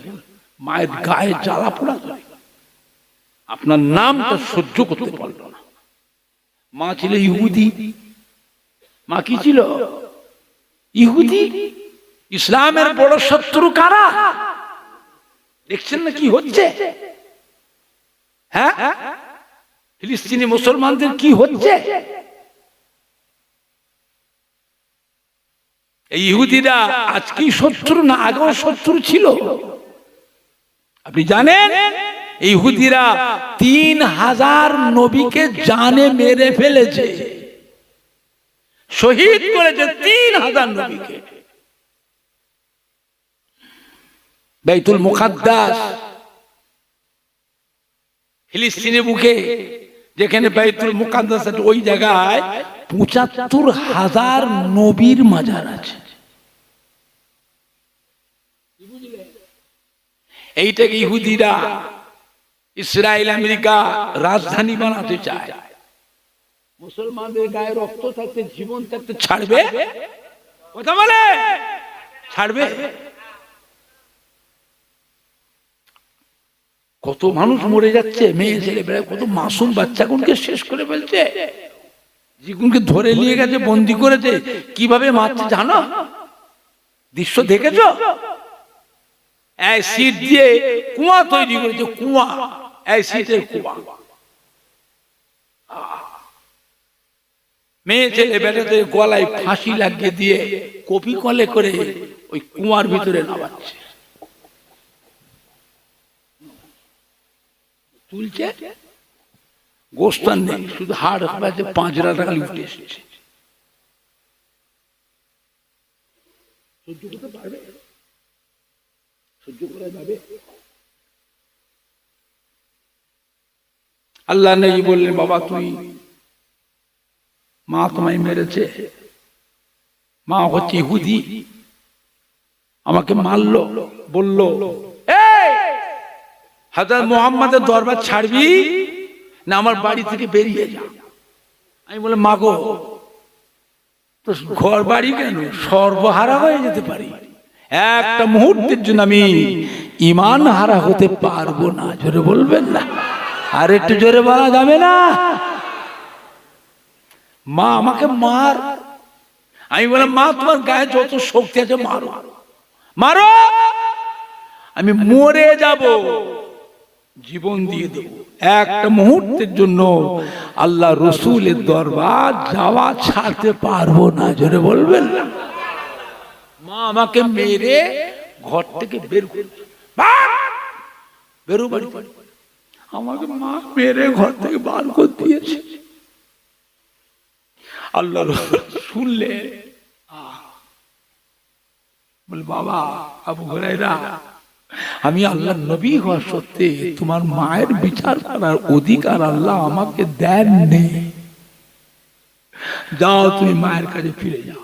মায়ের গায়ে জ্বালা পোড়া যায়। আপনার নামটা সহ্য করতে পারল না। মা ছিল ইহুদি। মা কি ছিল? ইহুদি। ইসলামের বড় শত্রু কারা? দেখছেন না কি হচ্ছে? হ্যাঁ, ফিলিস্তিনি মুসলমানদের কি হচ্ছে? এই ইহুদিরা আজকেই শত্রু না, আগেও শত্রু ছিল। আপনি জানেন এই ইহুদিরা 3000 নবীকে জানে মেরে ফেলেছে, শহীদ করেছে 3000 নবীকে। বাইতুল মুকাদ্দাস ফিলিস্তিনের বুকে, যেখানে বাইতুল মুকাদ্দাস আছে, ওই জায়গায় 75,000 নবীর মাজার আছে। এইটাকে ইহুদিরা, ইসরায়েল, আমেরিকা রাজধানী বানাতে চায়। মুসলমানদের গায়ে রক্ত থাকতে, জীবন থাকতে ছাড়বে? কথা বলে ছাড়বে? কত মানুষ মরে যাচ্ছে, মেয়ে ছেলে বেড়ায়, কত মাসুম বাচ্চাগুনকে শেষ করে ফেলছে, যেগুনকে ধরে নিয়ে গেছে, বন্দি করেছে, কিভাবে মারছে জানো? দৃশ্য দেখেছো? অ্যাসিড দিয়ে কুয়া তৈরি করেছে, কুয়া, অ্যাসিডের কুয়া। মেয়ে ছেলে বেটাদের গলায় ফাঁসি লাগিয়ে দিয়ে কপি কলে করে ওই কুয়ার ভিতরে নামাচ্ছে, তুলছে, গোস্তান নেই, শুধু হাড় খাওয়াচ্ছে, 5 টাকা উঠে এসেছে। সহ্য করতে পারবে? সহ্য করা যাবে? আল্লাহ নবী বললেন, বাবা তুই, মা তোমায় মেরেছে, মা হচ্ছে ইহুদি, আমাকে মারলো, বলল হযরত মুহাম্মাদের দরবার ছাড়বি না আমার বাড়ি থেকে বেরিয়ে যা। আমি বলে, মা গো, তো ঘর বাড়ি কেন, সর্বহারা হয়ে যেতে পারি, একটা মুহূর্তের জন্য আমি ঈমান হারা হতে পারবো না। জোরে বলবেন না? আর একটু জোরে বলা যাবে না? মা আমাকে মার। আমি বললাম, মা তোমার গায়ে যত শক্তি আছে মারো, মারো, আমি মরে যাব, জীবন দিয়ে দেব, একটা মুহূর্তের জন্য আল্লাহ রসুলের দরবার যাওয়া ছাড়তে পারবো না। জোরে বলবেন না? মা আমাকে মেরে ঘর থেকে বের করে, বেরো বাড়ি, আমাকে মা মেরে ঘর থেকে বার করে দিয়েছে। আল্লাহ শুনলে বলে, বাবা আবু হুরায়রা, আমি আল্লাহ নবী হওয়া সত্ত্বে তোমার মায়ের বিচার করার অধিকার আল্লাহ আমাকে দেননি। যাও তুমি মায়ের কাছে ফিরে যাও,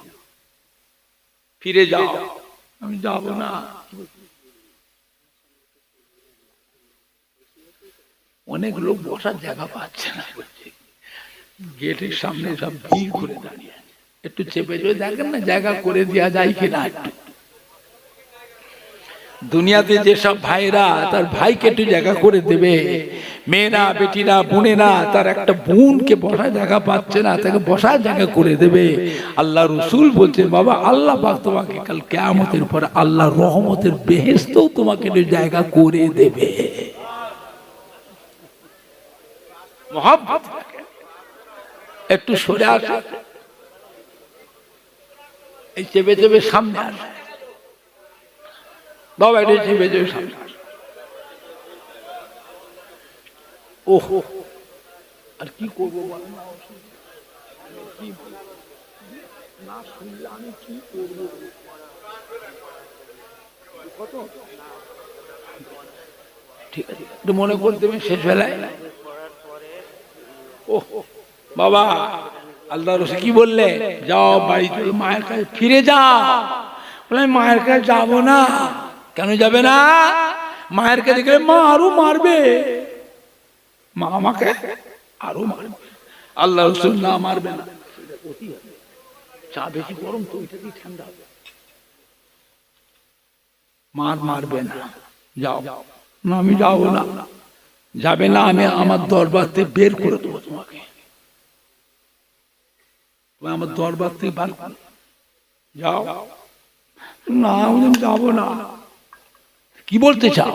ফিরে যাও। আমি যাব না। অনেক লোক বসার জায়গা পাচ্ছে না, গেটের সামনে সব ভিড় করে দাঁড়িয়ে, একটু চেপে চেপে দেখেন না জায়গা করে দেওয়া যায় কিনা। একটু দুনিয়াতে যেসব ভাইরা তার ভাইকে একটু জায়গা করে দেবে, মেয়েরা, বেটিরা, বোনেরা তার একটা বোনকে বসার জায়গা পাচ্ছে না, তাকে বসার জায়গা করে দেবে। আল্লাহ রসুল বলছেন, বাবা আল্লাহ পাক তোমাকে কাল কিয়ামতের পর আল্লাহ রহমতের বেহেশতেও তোমাকে জায়গা করে দেবে। মহব্বত একটু সরে আসে, এই চেপে চেপে সামনে আসে, বাবা এটা চেপে চেপে সামনে আসে। ওহ, আর কি করবো বলেন না, না শুনলে আমি কি করবো? ঠিক আছে, একটু মনে করতে হবে শেষ বেলায়। ওহ বাবা, আল্লাহ রসুল কি বললে? যাও বাড়িতে, মায়ের কাছে ফিরে যাও। বলে, আমি মায়ের কাছে যাবো না। কেন যাবে না? মায়ের কাছে গেলে মা আরো মারবে, মা আমাকে আরো মারবে। আল্লাহ রসুল, না মারবে না, চা বেশি গরম তো ওইটা দিয়ে ঠান্ডা হবে, মারবে না, যাও। না আমি যাবো না। যাবে না, আমি আমার দরবার থেকে বের করে দেবো তোমাকে, আমার দরবার থেকে বার করে যাও। না আমি যাবো না। কি বলতে চাও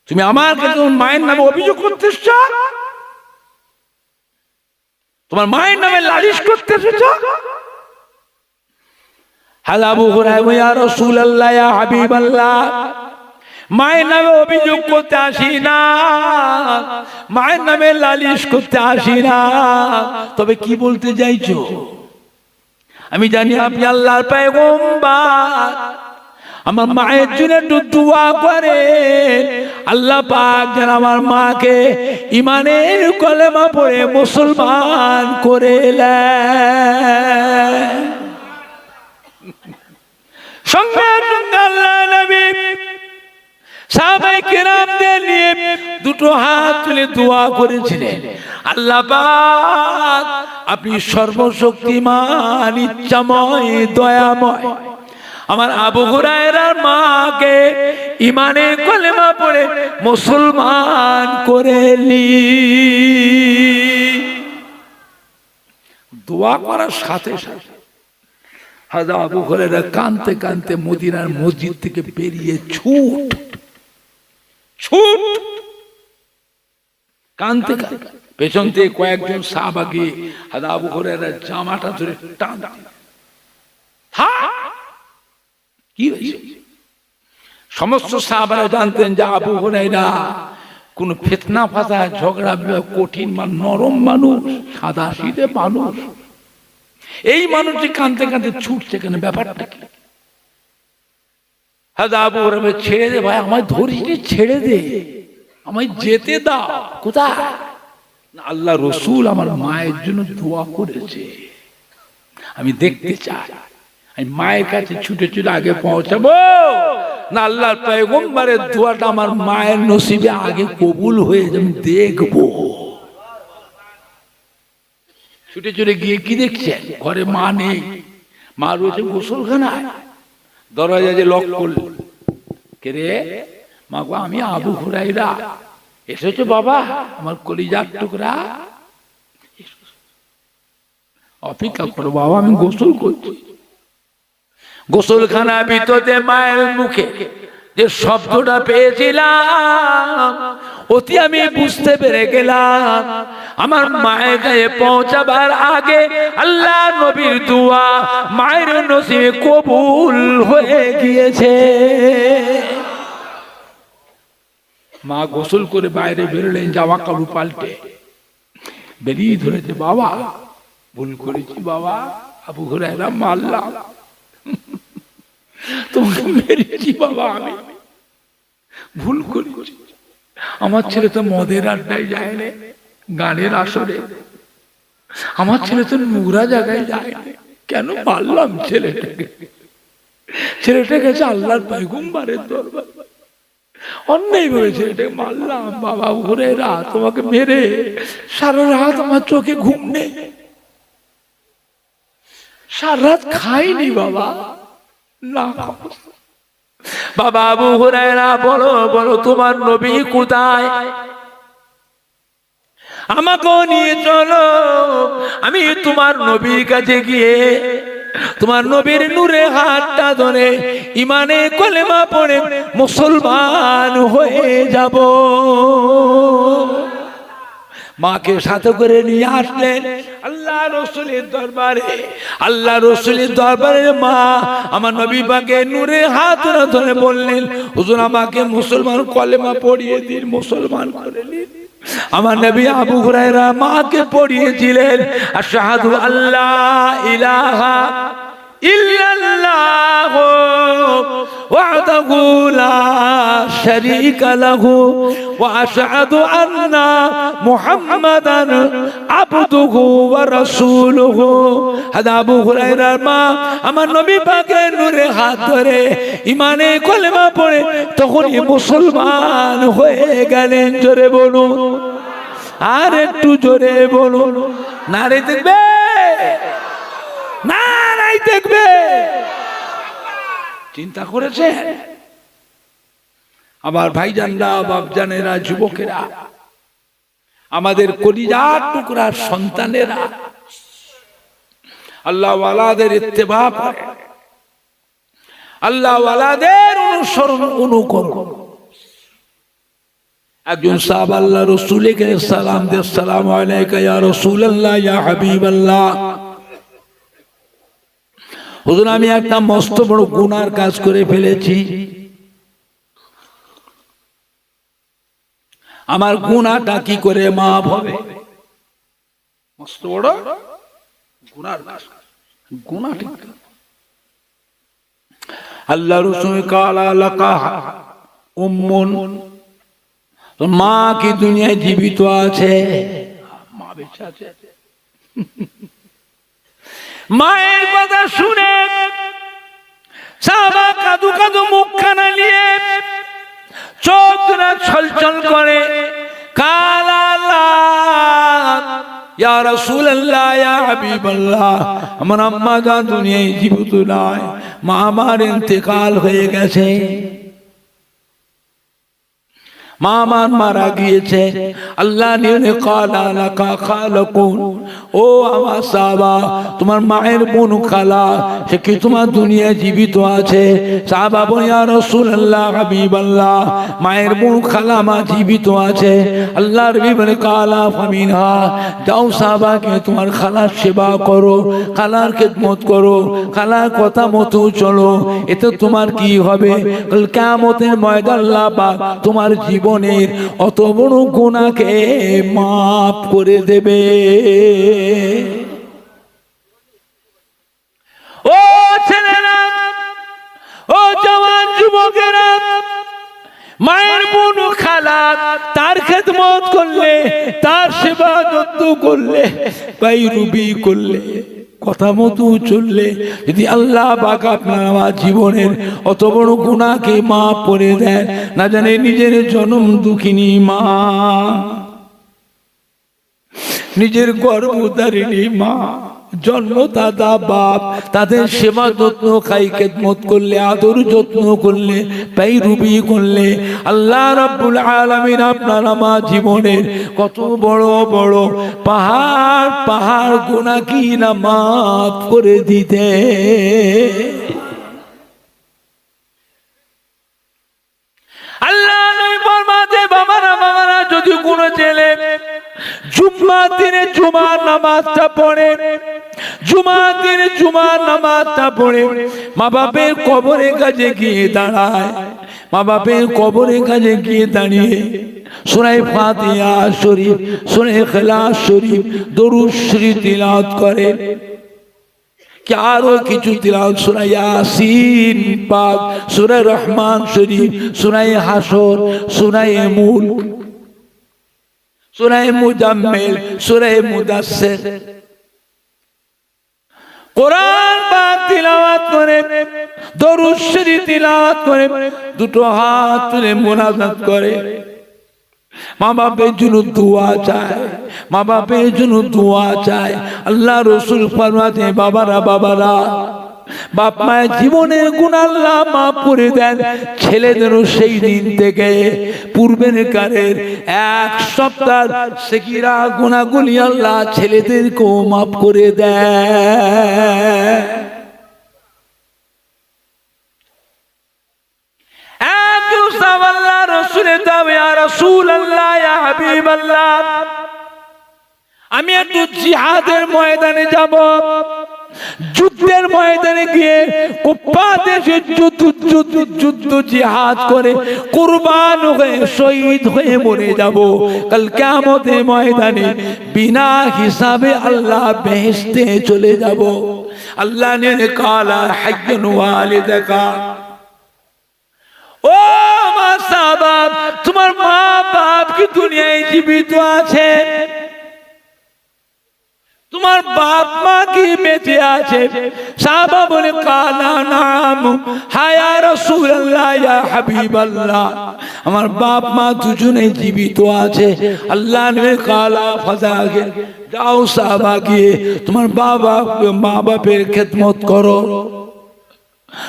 তুমি? আমার কাছে তোমার মায়ের নামে অভিযোগ করতে এসেছো, তোমার মায়ের নামে লালিশ করতে এসেছো? হ্যাঁ আবু হুরায়রা, ইয়া রাসূলুল্লাহ, ইয়া হাবিবাল্লাহ, মায়ের নামে অভিযোগ করতে আসি না, মায়ের নামে লালিশ করতে আসি না। তবে কি বলতে চাইছো? আমি জানি আপনি আল্লাহর পয়গম্বর, আমার মায়ের জন্য একটু দোয়া করে আল্লাহ পাক যেন আমার মাকে ঈমানের কলেমা পড়ে মুসলমান করে নেয়। সঙ্গে সঙ্গে আল্লাহ নবী সাহাবায়ে কেরামদের নিয়ে দুটো হাত তুলে দোয়া করেছিলেন, আল্লাহ পাক আপনি সর্বশক্তিমান, ইচ্ছাময়, দয়াময়, আমার আবু হুরায়রার মাকে ইমানে কলেমা পড়ে মুসলমান করে নি। দোয়া করার সাথে সাথে হযরত আবু হুরায়রা কাঁদতে কাঁদতে মদিনার মসজিদ থেকে বেরিয়ে ছুট কাঁদতে কাঁদতে পেছন থেকে কয়েকজন সাহাবা গিয়ে হযরত আবু হুরায়রার জামাটা ধরে টান কি হয়েছে? সমস্ত সাহাবারা জানতেন যে আবু হুরায়রা কোন ফিতনা ফাসাদ ঝগড়া কঠিন নরম মানুষ, সাদা সিধে মানুষ। এই মানুষটি কাঁদতে কাঁদতে ছুটছে কেন, ব্যাপারটা কি? হযরত আবু হুরায়রা ছেড়ে দে ভাই, আমায় ধরিস নি, ছেড়ে দে, আমায় যেতে দাও। কোথায়? আল্লাহ রসুল আমার মায়ের জন্য দোয়া করেছে, আমি দেখতে চাই। আমি মায়ের কাছে ছুটে ছুটে আগে পৌঁছাবো না আল্লাহর পয়গম্বরের দোয়াটা আমার মায়ের নসিবে আগে কবুল হয়ে যাবে, আমি দেখবো। ছুটে ছুটে গিয়ে কি দেখছেন? ঘরে মা নেই, মা রয়েছে গোসলখানায়। দরজা যে লক করল, কে রে? মা গো, আমি আবু হুরায়রা। এসেছো বাবা, আমার কলিজার টুকরা? অপেক্ষা করো বাবা, আমি গোসল করছি। গোসলখানা ভিতরে মায়ের মুখে যে শব্দটা পেয়েছিলাম, অতি আমি বুঝতে পেরে গেলাম আমার মায়ের কাছে পৌঁছাবার আগে আল্লাহ নবীর দোয়া মায়ের নসিবে কবুল হয়ে গিয়েছে। মা গোসল করে বাইরে বেরোলেন, জামা কাপড় পাল্টে বেরিয়ে ধরেছে, বাবা ভুল করেছি বাবা, আবু হুরায়রা মারলাম, তোমাকে মেরেছি বাবা, আমি ভুল করেছি। আমার ছেলে তো মদের আড্ডায় যায় না, গানের আসরে। আমার ছেলে তো নোংরা জায়গায় যায় না, কেন মারলাম ছেলেটাকে? ছেলেটা গেছে আল্লাহর পয়গম্বরের দরবার, অন্যায় ভাবে ছেলেটাকে মারলাম। বাবা হুরায়রা, তোমাকে মেরে সারা রাত আমার চোখে ঘুম নেই, সারা রাত খাইনি বাবা, না। বাবা আবু হুরায়রা, বলো বলো তোমার নবী কোথায়? আমাকেও নিয়ে চলো, আমি তোমার নবীর কাছে গিয়ে তোমার নবীর নূরে হাতটা ধরে ইমানে কলেমা পড়ে মুসলমান হয়ে যাব। মাকে সাথে করে নিয়ে আসলেন আল্লাহ রসুলের দরবারে। আল্লাহ রসুলের দরবারে মা আমার নবী পাকে নূরে হাত ধরে বললেন, হুজুর আমাকে মুসলমান কলেমা পড়িয়ে দিন, মুসলমান করে নিন। আমার নবী আবু হুরায়রা মাকে পড়িয়েছিলেন আশহাদু আল্লাহ ইলাহা ইল্লাল্লাহ ওয়াহদাহু লা শারীকা লাহু ওয়া আশহাদু আন্না মুহাম্মাদান আবদুহু ওয়া রাসূলুহু। হযরত আবু হুরায়রার মা আমার নবী পাকের নূরে হাত ধরে ইমানে কলেমা পড়ে তখনই মুসলমান হয়ে গেলেন। জোরে বলুন, আর একটু জোরে বলুন, নারে দেখবে, না নাই দেখবে। চিন্তা করেছেন? আমার ভাইজানরা, বাপজানেরা, যুবকেরা, আমাদের কলিজার টুকরা সন্তানেরা আল্লাহ ওয়ালাদের ইত্তেবা করে, আল্লাহ ওয়ালাদের অনুসরণ অনুকরণ। একজন সাহাবা আল্লাহ রাসূলকে সালাম দিয়ে, আসসালামু আলাইকা ইয়া রাসূলুল্লাহ ইয়া হাবিবাল্লাহ। হুজুর আমি একটা মস্ত বড় গুনার কাজ করে ফেলেছি, আমার গুনাহটা কি করে মাফ হবে? মস্ত বড় গুনার কাজ, গুনাহ ঠিক। আল্লাহ রাসূল কালা লাকা উম্মুন, মা কি দুনিয়ায় জীবিত আছে? মা বেঁচে আছে। মায়ের কথা শুনে সাহাবা কাঁদু কাঁদু মুখখানা নিয়ে চোখটা ছলছল করে, কালা ইয়া রাসূলুল্লাহ ইয়া হাবিবাল্লাহ, আমার আম্মা জান দুনিয়ায় জীবিত নয়, মা আমার ইন্তেকাল হয়ে গেছে। মা আমার মারা গিয়েছে, আল্লাহ নিয়ে কালা লাকা খালাকুন, ও আমার সাহাবা তোমার মায়ের বোন খালা সে কি তোমার দুনিয়ায় জীবিত আছে? সাহাবা বলে ইয়া রাসূলুল্লাহ হাবিবাল্লাহ, মায়ের বোন খালা মা জীবিত আছে। আল্লাহর নবী বলে কালা ফামিনহা, যাও সাহাবাকে তোমার খালার সেবা করো, খালার খেদমত করো, খালার কথা মতো চলো, এতে তোমার কি হবে? কাল কিয়ামতের ময়দানে আল্লাহ পাক তোমার জীবনের অত বড় গুনাহকে মাফ করে দেবে। ও ছেলেরা, ও জওয়ান যুবকেরা, মায়ের বোন খালা তার খেদমত করলে, তার সেবা যত্ন করলে, বাইরুবি করলে, কথা মতো চললে, যদি আল্লাহ পাক আপনার আমার জীবনের অত বড় গুনাহকে মাফ করে দেন, না জানে নিজের জনম দুঃখিনী মা, নিজের গর্ভধারিণী মা, জন্মদাতা বাপ, তাদের সেবা যত্ন খাই খেদমত করলে, আদর যত্ন করলে, বাইরুবি করলে, আল্লাহ রাব্বুল আলামিন আপনার আমার জীবনের কত বড় বড় পাহাড় পাহাড় গুনাহ কি না মাফ করে দিতে। আল্লাহ নবী ফরমাতে বাবারা বাবারা, যদি কোনো ছেলে জুম্মার দিনে জুমার নামাজটা পড়ে, জুমার দিনে জুমার নামাজটা পড়ে মা বাপের কবরের কাছে গিয়ে দাঁড়ায়, মা বাপের কবরের কাছে গিয়ে দাঁড়িয়ে সূরা ফাতিহা শরীফ, সূরা ইখলাস শরীফ, দরুদ শরীফ তিলাওয়াত করে, কি আরো কিছু তিলাওয়াত, সূরা ইয়াসিন পাক, সূরা রহমান শরীফ, সূরা হাসর, সূরা মুলক, সূরা মুজাম্মিল, সূরা মুদাসসির, কোরআন পাক তিলাওয়াত করে, দরুদ শরীফ তিলাওয়াত করে, দুটো হাত তুলে মুনাজাত করে, মা বাপের জন্য দোয়া চায়, মা বাপের জন্য দোয়া চায়। আল্লাহ রাসূল ফরমাতে বাবারা বাবারা, বাপ মায়ের জীবনের গুনাহ আল্লাহ মাফ করে দেন। ছেলেদেরও সেই দিন থেকে পূর্বের কালের এক সপ্তাহ সেকিরা গুনাহগুলি আল্লাহ ছেলেদেরকেও মাফ করে দেয়। আল্লাহ রাসূলের দাবি, ইয়া রাসূলুল্লাহ, ইয়া হাবিবাল্লাহ, আমি একটু জিহাদের ময়দানে যাব, যুদ্ধের ময়দানে গিয়ে কুফফারদের যুদ্ধ জিহাদ করে কুরবান হয়ে শহীদ হয়ে মরে যাব। কাল কিয়ামতের ময়দানে বিনা হিসাবে আল্লাহ বেহেশতে চলে যাব। আল্লাহ ने काला हय्यन वालिदका, ও মা সাহাবা, তোমার মা বাপ কি দুনিয়ায় জীবিত আছে? তোমার বাপ মা কি বেঁচে আছে? সাহাবা বলে কালা নাম, হ্যাঁ ইয়া রাসূলুল্লাহ, ইয়া হাবিবাল্লাহ, আমার বাপ মা দুজনেই জীবিত আছে। আল্লাহ নবী কালা ফাজাকে, যাও সাহাবা গিয়ে তোমার বাবা মা বাপের খেদমত করো,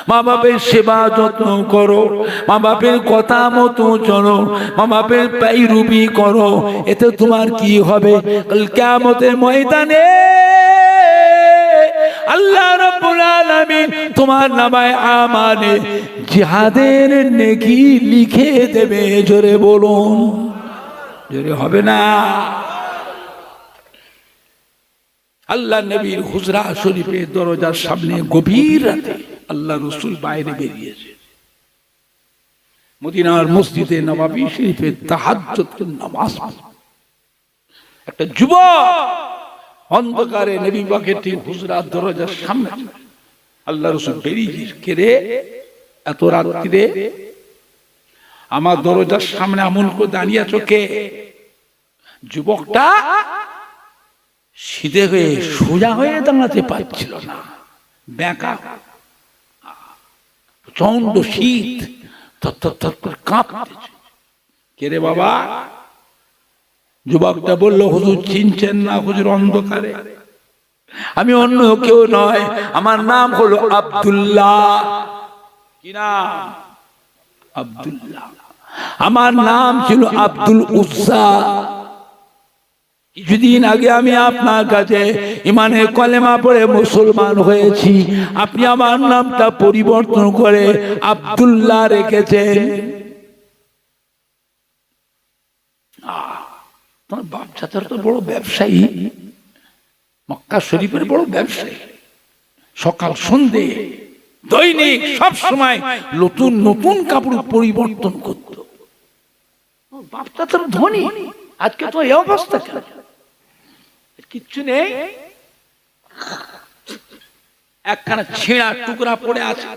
মা বাপের সেবা যত্ন করো, মা বাপের কথা মতো চলো, মা বাপের পায়রুবি করো, এতে তোমার কি হবে? কাল কিয়ামতের ময়দানে আল্লাহ রাব্বুল আলামিন তোমার নামায়ে আমালে জিহাদের নেকি লিখে দেবে। জোরে বলুন, জোরে হবে না? আল্লাহ নবীর হুজরা শরীফের দরজার সামনে গভীর রাতে আল্লাহ রাসূল বাইরে বেরিয়েছে, মদিনার মসজিদে নববী শরীফে তাহাজ্জুদের নামাজ। একটা যুবক অন্ধকারে নবী পাকের ঠিক হুজরার দরজার সামনে আল্লাহ রাসূল বেরিয়ে, কে রে এত রাত্রিরে আমার দরজার সামনে এমন করে দাঁড়িয়ে আছো কে? যুবকটা সিধে হয়ে সোজা হয়ে দাঁড়াতে পারছিল না, ব্যাকা, প্রচন্ড শীত, থর করে কাঁপতেছে। কে রে বাবা? যুবকটা বলল, হুজুর চিনছেন না? হুজুর অন্ধকারে, আমি অন্য কেউ নয়, আমার নাম হলো আব্দুল্লাহ। কি নাম? আব্দুল্লাহ। আমার নাম ছিল আব্দুল উজ্জা। কিছুদিন আগে আমি আপনার কাছে ইমানের কলেমা পড়ে মুসলমান হয়েছি, আপনি আমার নামটা পরিবর্তন করে আব্দুল্লাহ রেখেছেন। তোমার বাপ চাচার তো বড় ব্যবসায়ী, মক্কা শরীফের বড় ব্যবসায়ী, সকাল সন্ধে দৈনিক সব সময় নতুন নতুন কাপড় পরিবর্তন করত। বাপ চাচার ধনী, আজকে তো এই অবস্থা কেন? কিচ্ছু নেই, একখানা ছেঁড়া টুকরা পড়ে আছে,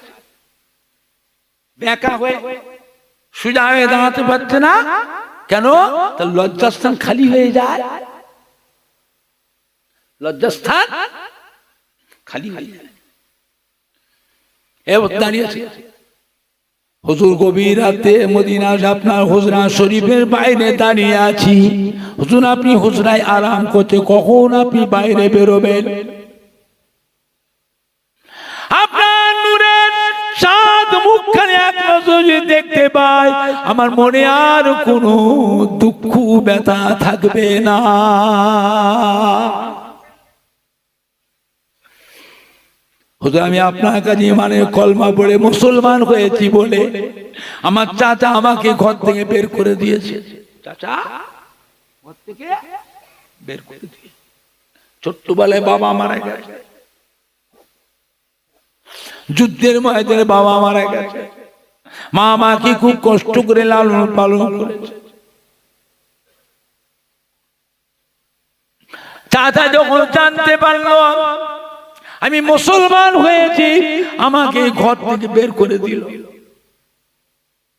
বেঁকা হয়ে সোজা হয়ে দাঁড়াতে পারছে না। কেন? তার লজ্জাস্থান খালি হয়ে যায়, লজ্জাস্থান খালি হয়ে যায়। দাঁড়িয়েছে হুজুর, গভীর রাতে মদিনা আপনার হুজরা শরীফের বাইরে দাঁড়িয়ে আছি। হুজুর, আপনি হুজরায় আরাম করতে, কখন আপনি বাইরে বেরোবেন? আপনার নূরের চাঁদ মুখখানে এক নজরে দেখতে পাই, আমার মনে আর কোনো দুঃখ ব্যথা থাকবে না। হুজুর, আমি আপনার কাছে ইমানের কলমা পড়ে মুসলমান হয়েছি বলে আমার চাচা আমাকে ঘর থেকে বের করে দিয়েছে। চাচা ঘর থেকে বের করে দিয়ে, ছোট্টবেলায় বাবা মারা গেছে, যুদ্ধের ময়দানে বাবা মারা গেছে, মা আমাকে খুব কষ্ট করে লালন পালন করেছে। চাচা যখন জানতে পারলো আমি মুসলমান হয়েছি, আমাকে ঘর থেকে বের করে দিল।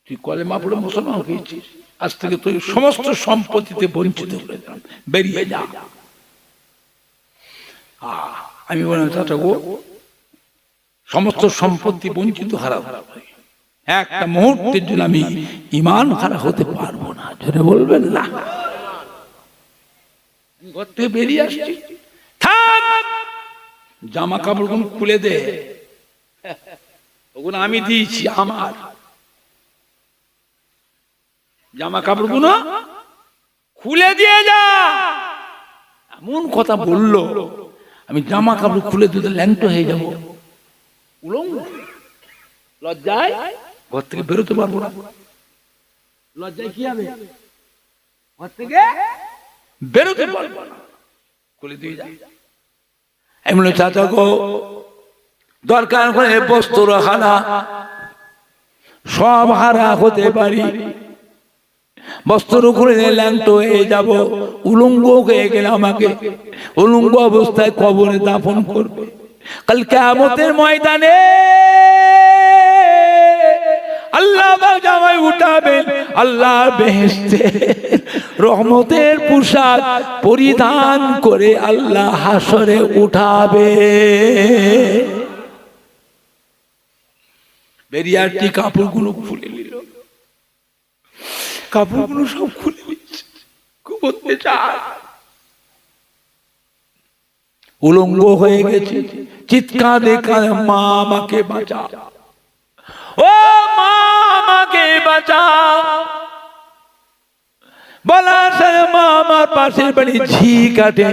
তুই কলেমা পড়ে মুসলমান হয়েছিস, আজ থেকে তুই সমস্ত সম্পত্তিতে বঞ্চিত করে দিলাম, বেরিয়ে যা। আমি বললাম, চাচা গো, সমস্ত সম্পত্তি বঞ্চিত হারা, একটা মুহূর্তের জন্য আমি ঈমান হারা হতে পারবো না। জোরে বলবেন না। ঘর থেকে বেরিয়ে আসছি, জামা কাপড় গুলো খুলে দে, ওগুলো আমি দিয়েছি, আমার জামা কাপড় গুলো খুলে দিয়ে যা। এমন কথা বললো, আমি জামা কাপড় খুলে দিতে ল্যাংটো হয়ে যাবো, উলঙ্গ, লজ্জায় ঘর থেকে বেরোতে পারবো না। লজ্জায় কি হবে? ঘর থেকে বেরোতে পারবো না, খুলে দিয়ে যা। এমন চাচা গো, দরকার করে বস্ত্র হারা সব হারা হতে পারি, বস্ত্র খুলে ল্যাংটো হয়ে যাব, উলঙ্গ হয়ে গেলে আমাকে উলঙ্গ অবস্থায় কবরে দাফন করবে। কাল কিয়ামতের ময়দানে আল্লাহ জামাই উঠাবেন, আল্লাহ বেহেশতে রহমতের পোশাক পরিধান করে আল্লাহ হাসরে উঠাবে। বেরিয়ারটি কাপড়গুলো খুলে নিল, কাপড়গুলো সব খুলে নিচ্ছে, ঘুমোতে চায়, উলঙ্গ হয়ে গেছে, চিৎকার দেখা, মা আমাকে বাঁচা, ও মা আমাকে বাঁচা। বলার সাথে মা আমার পাশের বাড়ি ঝি কাটে,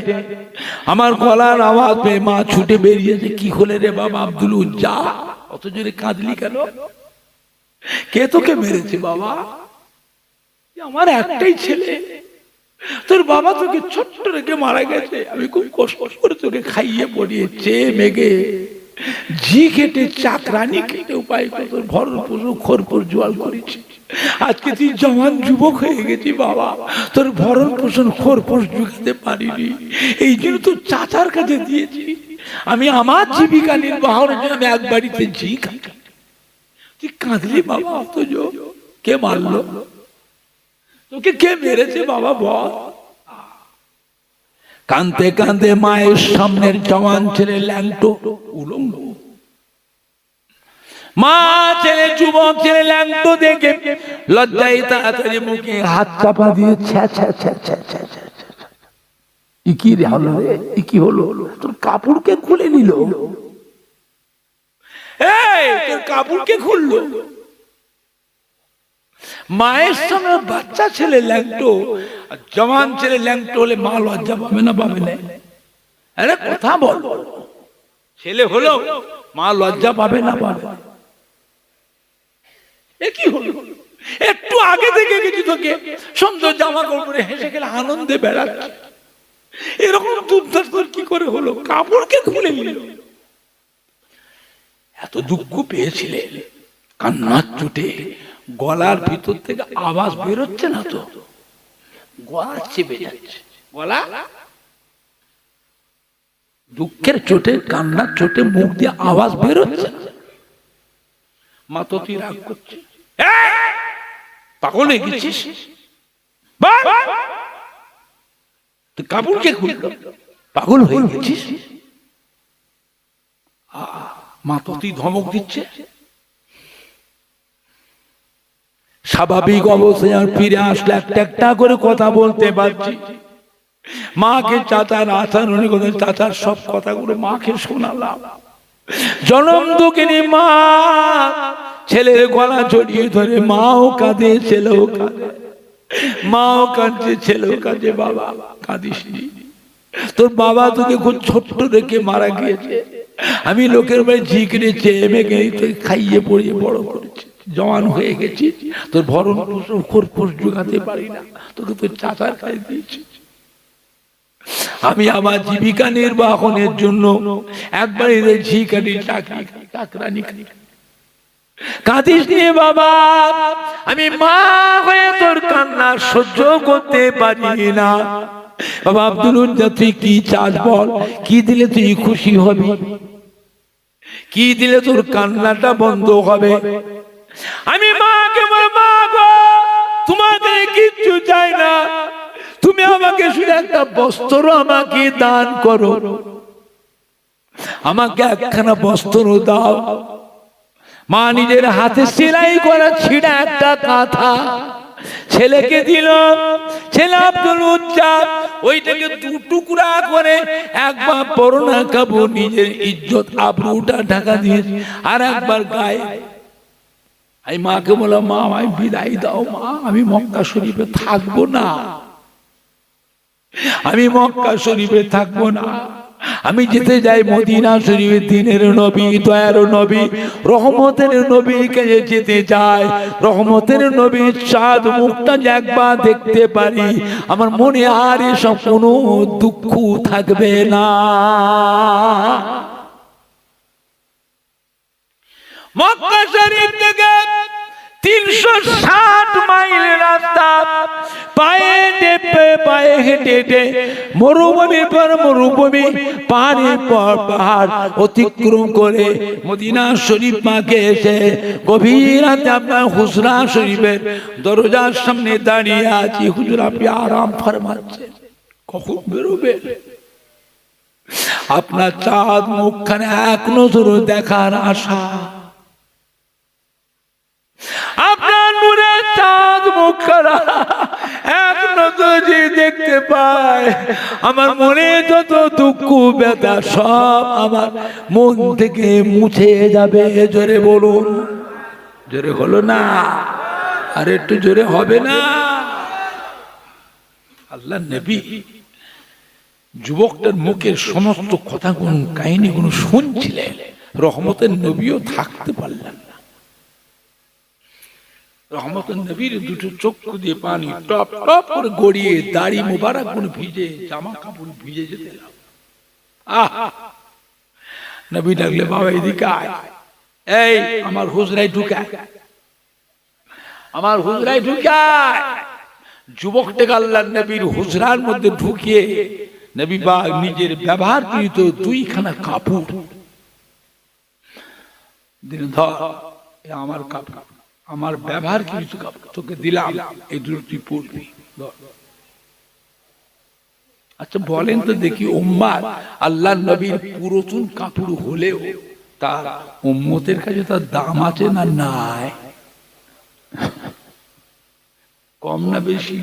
আমার গলার আওয়াজ পেয়ে মা ছুটে বেরিয়েছে। কি হলে রে বাবা আব্দুল উজ্জা, অত জোরে কাঁদলি কেন? কে তোকে মেরেছে বাবা? আমার একটাই ছেলে, তোর বাবা তোকে ছোট্ট রেখে মারা গেছে, আমি খুব কষ্ট করে তোকে খাইয়ে পড়িয়ে চেয়ে মেঘে ঝি কেটে চাকরানি কেটে উপায় করে তোর ভরণ পোষণ খোরপোর জোয়াল করেছি। আজকে তুই জওয়ান যুবক হয়ে গেছি বাবা, তোর ভরণ পোষণ খোরপোষ জুগাতে পারিনি, এই জন্য তোর চাচার কাছে দিয়েছি। আমি আমার জীবিকা নির্বাহের জন্য আমি এক বাড়িতে ঝি খাই। তুই কাঁদলি বাবা? অত কে মারলো তোকে? কে মেরেছে বাবা বল? কাঁদতে কাঁদতে মায়ের সামনের জওয়ান ছেলে ল্যাংটো উলঙ্গ, মা ছেলে যুবক ছেলে ল্যাংটো দেখে লজ্জায় তাড়াতাড়ি মুখে হাত চাপা দিয়ে কি রে হলো, কি হলো? তোর কাপড়কে খুলে নিল, তোর কাপড়কে খুললো। মায়ের সঙ্গে বাচ্চা ছেলে ল্যাংটো, জওয়ান ছেলে ল্যাংটো হলে মা লজ্জা পাবে না পাবে না? আরে কথা বল, ছেলে হলো মা লজ্জা পাবে না পাবে? এ কি হলো? একটু আগে থেকে গেছি তোকে সুন্দর জামা কাপড় পরে হেসে গেলে আনন্দে বেড়াচ্ছে, এরকম দুর্দশা তোর কি করে হলো? কাপড়কে খুলে নিল। এত দুঃখ পেয়েছিলে, কান্নার চোটে গলার ভিতর থেকে আওয়াজ বেরোচ্ছে না তো, গলা চেপে যাচ্ছে, গলা দুঃখের চোটে কান্নার চোটে মুখ দিয়ে আওয়াজ বেরোচ্ছে। মা তো তুই রাগ করছে, পাগল হয়ে গেছিস? তুই কাপড়কে খুলে পাগল হয়ে গেছিস? মা তো তুই ধমক দিচ্ছে। স্বাভাবিক অবস্থায় আর ফিরে আসলে একটা একটা করে কথা বলতে পারছি। মাকে চাচার আচরণের কথা, চাচার সব কথাগুলো মাকে শোনালাম। জনম দুঃখিনী মা ছেলের গলা জড়িয়ে ধরে, মাও কাঁদে ছেলেও কাঁদে, মাও কাঁদছে ছেলেও কাঁদে। বাবা কাঁদিস নি, তোর বাবা তোকে খুব ছোট্ট রেখে মারা গিয়েছে। আমি লোকের বাড়ি ঝিকড়ে চেয়ে মেঘে তোকে খাইয়ে পড়িয়ে বড় করেছি, জওয়ান হয়ে গেছি, তোর ভরণ পোষণ খোরপোষ জোগাতে পারি না, তোকে তোর চাচার কাছে দিয়েছি। আমি আমার জীবিকা নির্বাহনের জন্য একবারে ঝিকানি চাকরানি কাঁদিস নিয়ে বাবা। আমি মা হয়ে তোর কান্না সহ্য করতে পারি না। বাবা আব্দুল উজ্জা, তুই কি চাস বল? কি দিলে তুই খুশি হবি? কি দিলে তোর কান্নাটা বন্ধ হবে? আমি মাকে বল, মা গো তোমাদের কিচ্ছু চাই না, তুমি আমাকে শুধু একটা বস্ত্র আমাকে দান করো, আমাকে একখানা বস্ত্র দাও। মা নিজের হাতে সেলাই করা ছিঁড়া একটা কাঁথা ছেলেকে দিল। ছেলে আব্দুল উজ্জা ওইটাকে দু টুকরা করে একবার পরনা কাপড় নিজের ইজ্জত আবরুটা ঢাকা দিয়ে আর একবার গায়ে। আমি মাকে বললাম, মা আমায় বিদায় দাও, মা আমি মক্কা শরীফে থাকবো না, আমি মক্কা শরীফে থাকবো না, আমি যেতে যাই মদিনা শরীফে। দিনের নবী, দয়ার নবী, রহমতের নবীর কাছে যেতে চাই। রহমতের নবীর চাঁদ মুখটা একবার দেখতে পারি, আমার মনে আর এসব কোনো দুঃখ থাকবে না। মক্কা শরীফ থেকে 360 মাইল রাস্তা পায়ে হেঁটে হেঁটে মরুভূমির পর মরুভূমি, পাহাড়ের পর পাহাড় অতিক্রম করে মদিনা শরীফ মাকে এসে গভীর রাতে আপনার হুজরা শরীফের দরজার সামনে দাঁড়িয়ে আছি। হুজুর আপনি আরাম ফরমাচ্ছেন, কখন বেরোবে? আপনার চাঁদ মুখখানে এক নজর দেখার আশা, আপনার নূরের চাঁদ মুখখানা এক নজর যে দেখতে পায়, আমার মনে যত দুঃখ ব্যথা সব আমার মন থেকে মুছে যাবে। জোরে বলুন, জোরে হলো না? আর একটু জোরে হবে না? আল্লাহ নবী যুবকটার মুখের সমস্ত কথাগুলো কাহিনীগুলো শুনছিলেন। রহমতের নবীও থাকতে পারলেন না। রহমতের নবীর দুটো চক্ষু দিয়ে পানি টপ টপ করে গড়িয়ে, দাড়ি মোবারক গুলো ভিজে, জামা কাপড় ভিজে যেতে লাগলো। নবী ডাকলে, বাবা এদিকে আয়, এই আমার হুজরায় ঢুকায়, আমার হুজরায় ঢুকায়। যুবকটাকে আল্লাহ নবীর হুজরার মধ্যে ঢুকিয়ে নবী বা নিজের ব্যবহারকৃত 2খানা কাপড় দিলেন, ধর আমার কাপড়, আমার ব্যবহার কিছু কাপড় তোকে দিলাম, এই দুটো তুই পরবি। আচ্ছা বলেন তো দেখি, উম্মাত আল্লাহ নবীর পুরাতন কাপড় হলেও তার উম্মতের কাছে তার দাম আছে না নাই? কম না বেশি?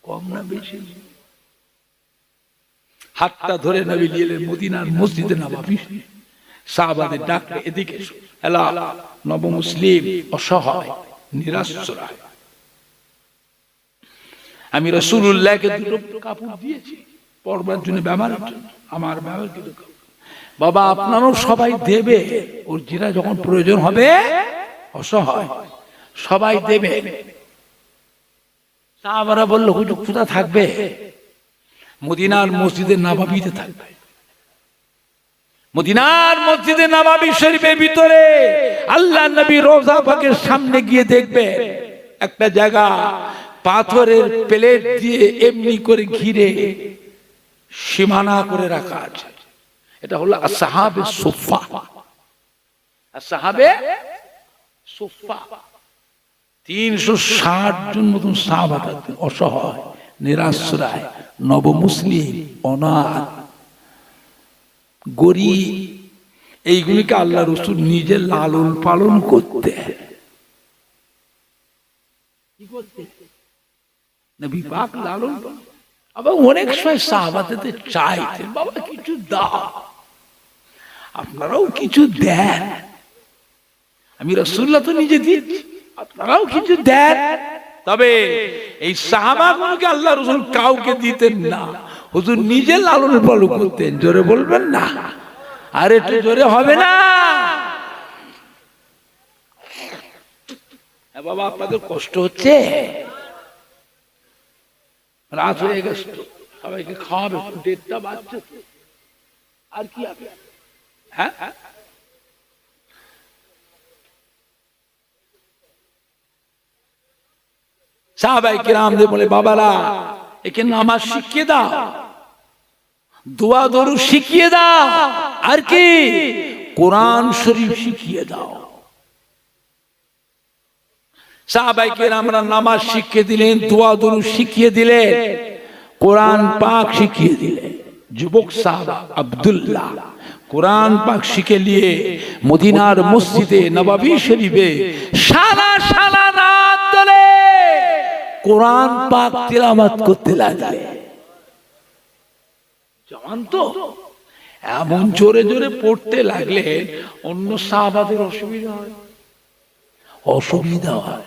কম না বেশি? হাতটা ধরে নবী নিয়ে মদিনার মসজিদে নববী, সাহাবাদের ডাকলে, এদিকে এলা নব মুসলিম অসহায় নিরাশ্রয়। আমি রাসূলুল্লাহকে দুটো কাপড় দিয়েছি পরবার জন্য, ব্যবহারের জন্য, আমার ব্যবহারকৃত কাপড়। বাবা আপনারও সবাই দেবে, ওর যেটা যখন প্রয়োজন হবে, অসহায় সবাই দেবে। সাহাবারা বলল হুজুর কোথা থাকবে? মদিনার মসজিদে নববীতে থাকবে। মদিনার মসজিদে নববী শরীফের ভিতরে আল্লাহ নবী রওজা পাকের সামনে গিয়ে দেখবে একটা জায়গা পাথরের প্লেট দিয়ে এমনি করে ঘিরে সীমানা করে রাখা আছে। এটা হলো আসহাবে সুফা। আসহাবে সুফা 360 জন মতন সাহাবা থাকতেন, অসহায়, নিরাশ্রয়, নবমুসলিম, অনাথ, গরিব। এইগুলিকে আল্লাহ রাসূল নিজে লালন পালন করতেন। কি করতেন? নবী পাক লালন পালন। আবার অনেক সময় সাহাবাদের চাইতেন বাবা কিছু দাও, আপনারাও কিছু দেন। আমি রাসূলুল্লাহ তো নিজে দিচ্ছি, আপনারাও কিছু দেন। তবে এই সাহাবাগুলোকে আল্লাহ রাসূল কাউকে দিতেন না, হুজুর নিজে লালন পালন করতেন। জোরে বলবেন না? আর একটু জোরে হবে না? বাবা আপনাদের কষ্ট হচ্ছে, রাত হয়ে গেছে, সবাইকে খাওয়াবে, 1:30 বাজছে, আর কি হবে? হ্যাঁ সাহাবায়ে কিরামদের বলে বাবারা একে নামাজ শিখিয়ে দাও, দোয়া দরুদ শিখিয়ে দাও, আর কি কোরআন শরীফ শিখিয়ে দাও। সাহাবায়ে কিরামরা নামাজ শিখিয়ে দিলেন, দোয়া দরুদ শিখিয়ে দিলেন, কোরআন পাক শিখিয়ে দিলেন। যুবক সাহাবা আব্দুল্লাহ কোরআন পাক শিখে নিয়ে মদিনার মসজিদে নববী শরীফে সারা সারা রাত ধরে কোরআন পাক তিলাওয়াত করতে লাগলেন। জওয়ান তো এমন জোরে জোরে পড়তে লাগলেন, অন্য সাহাবাদের অসুবিধা হয়।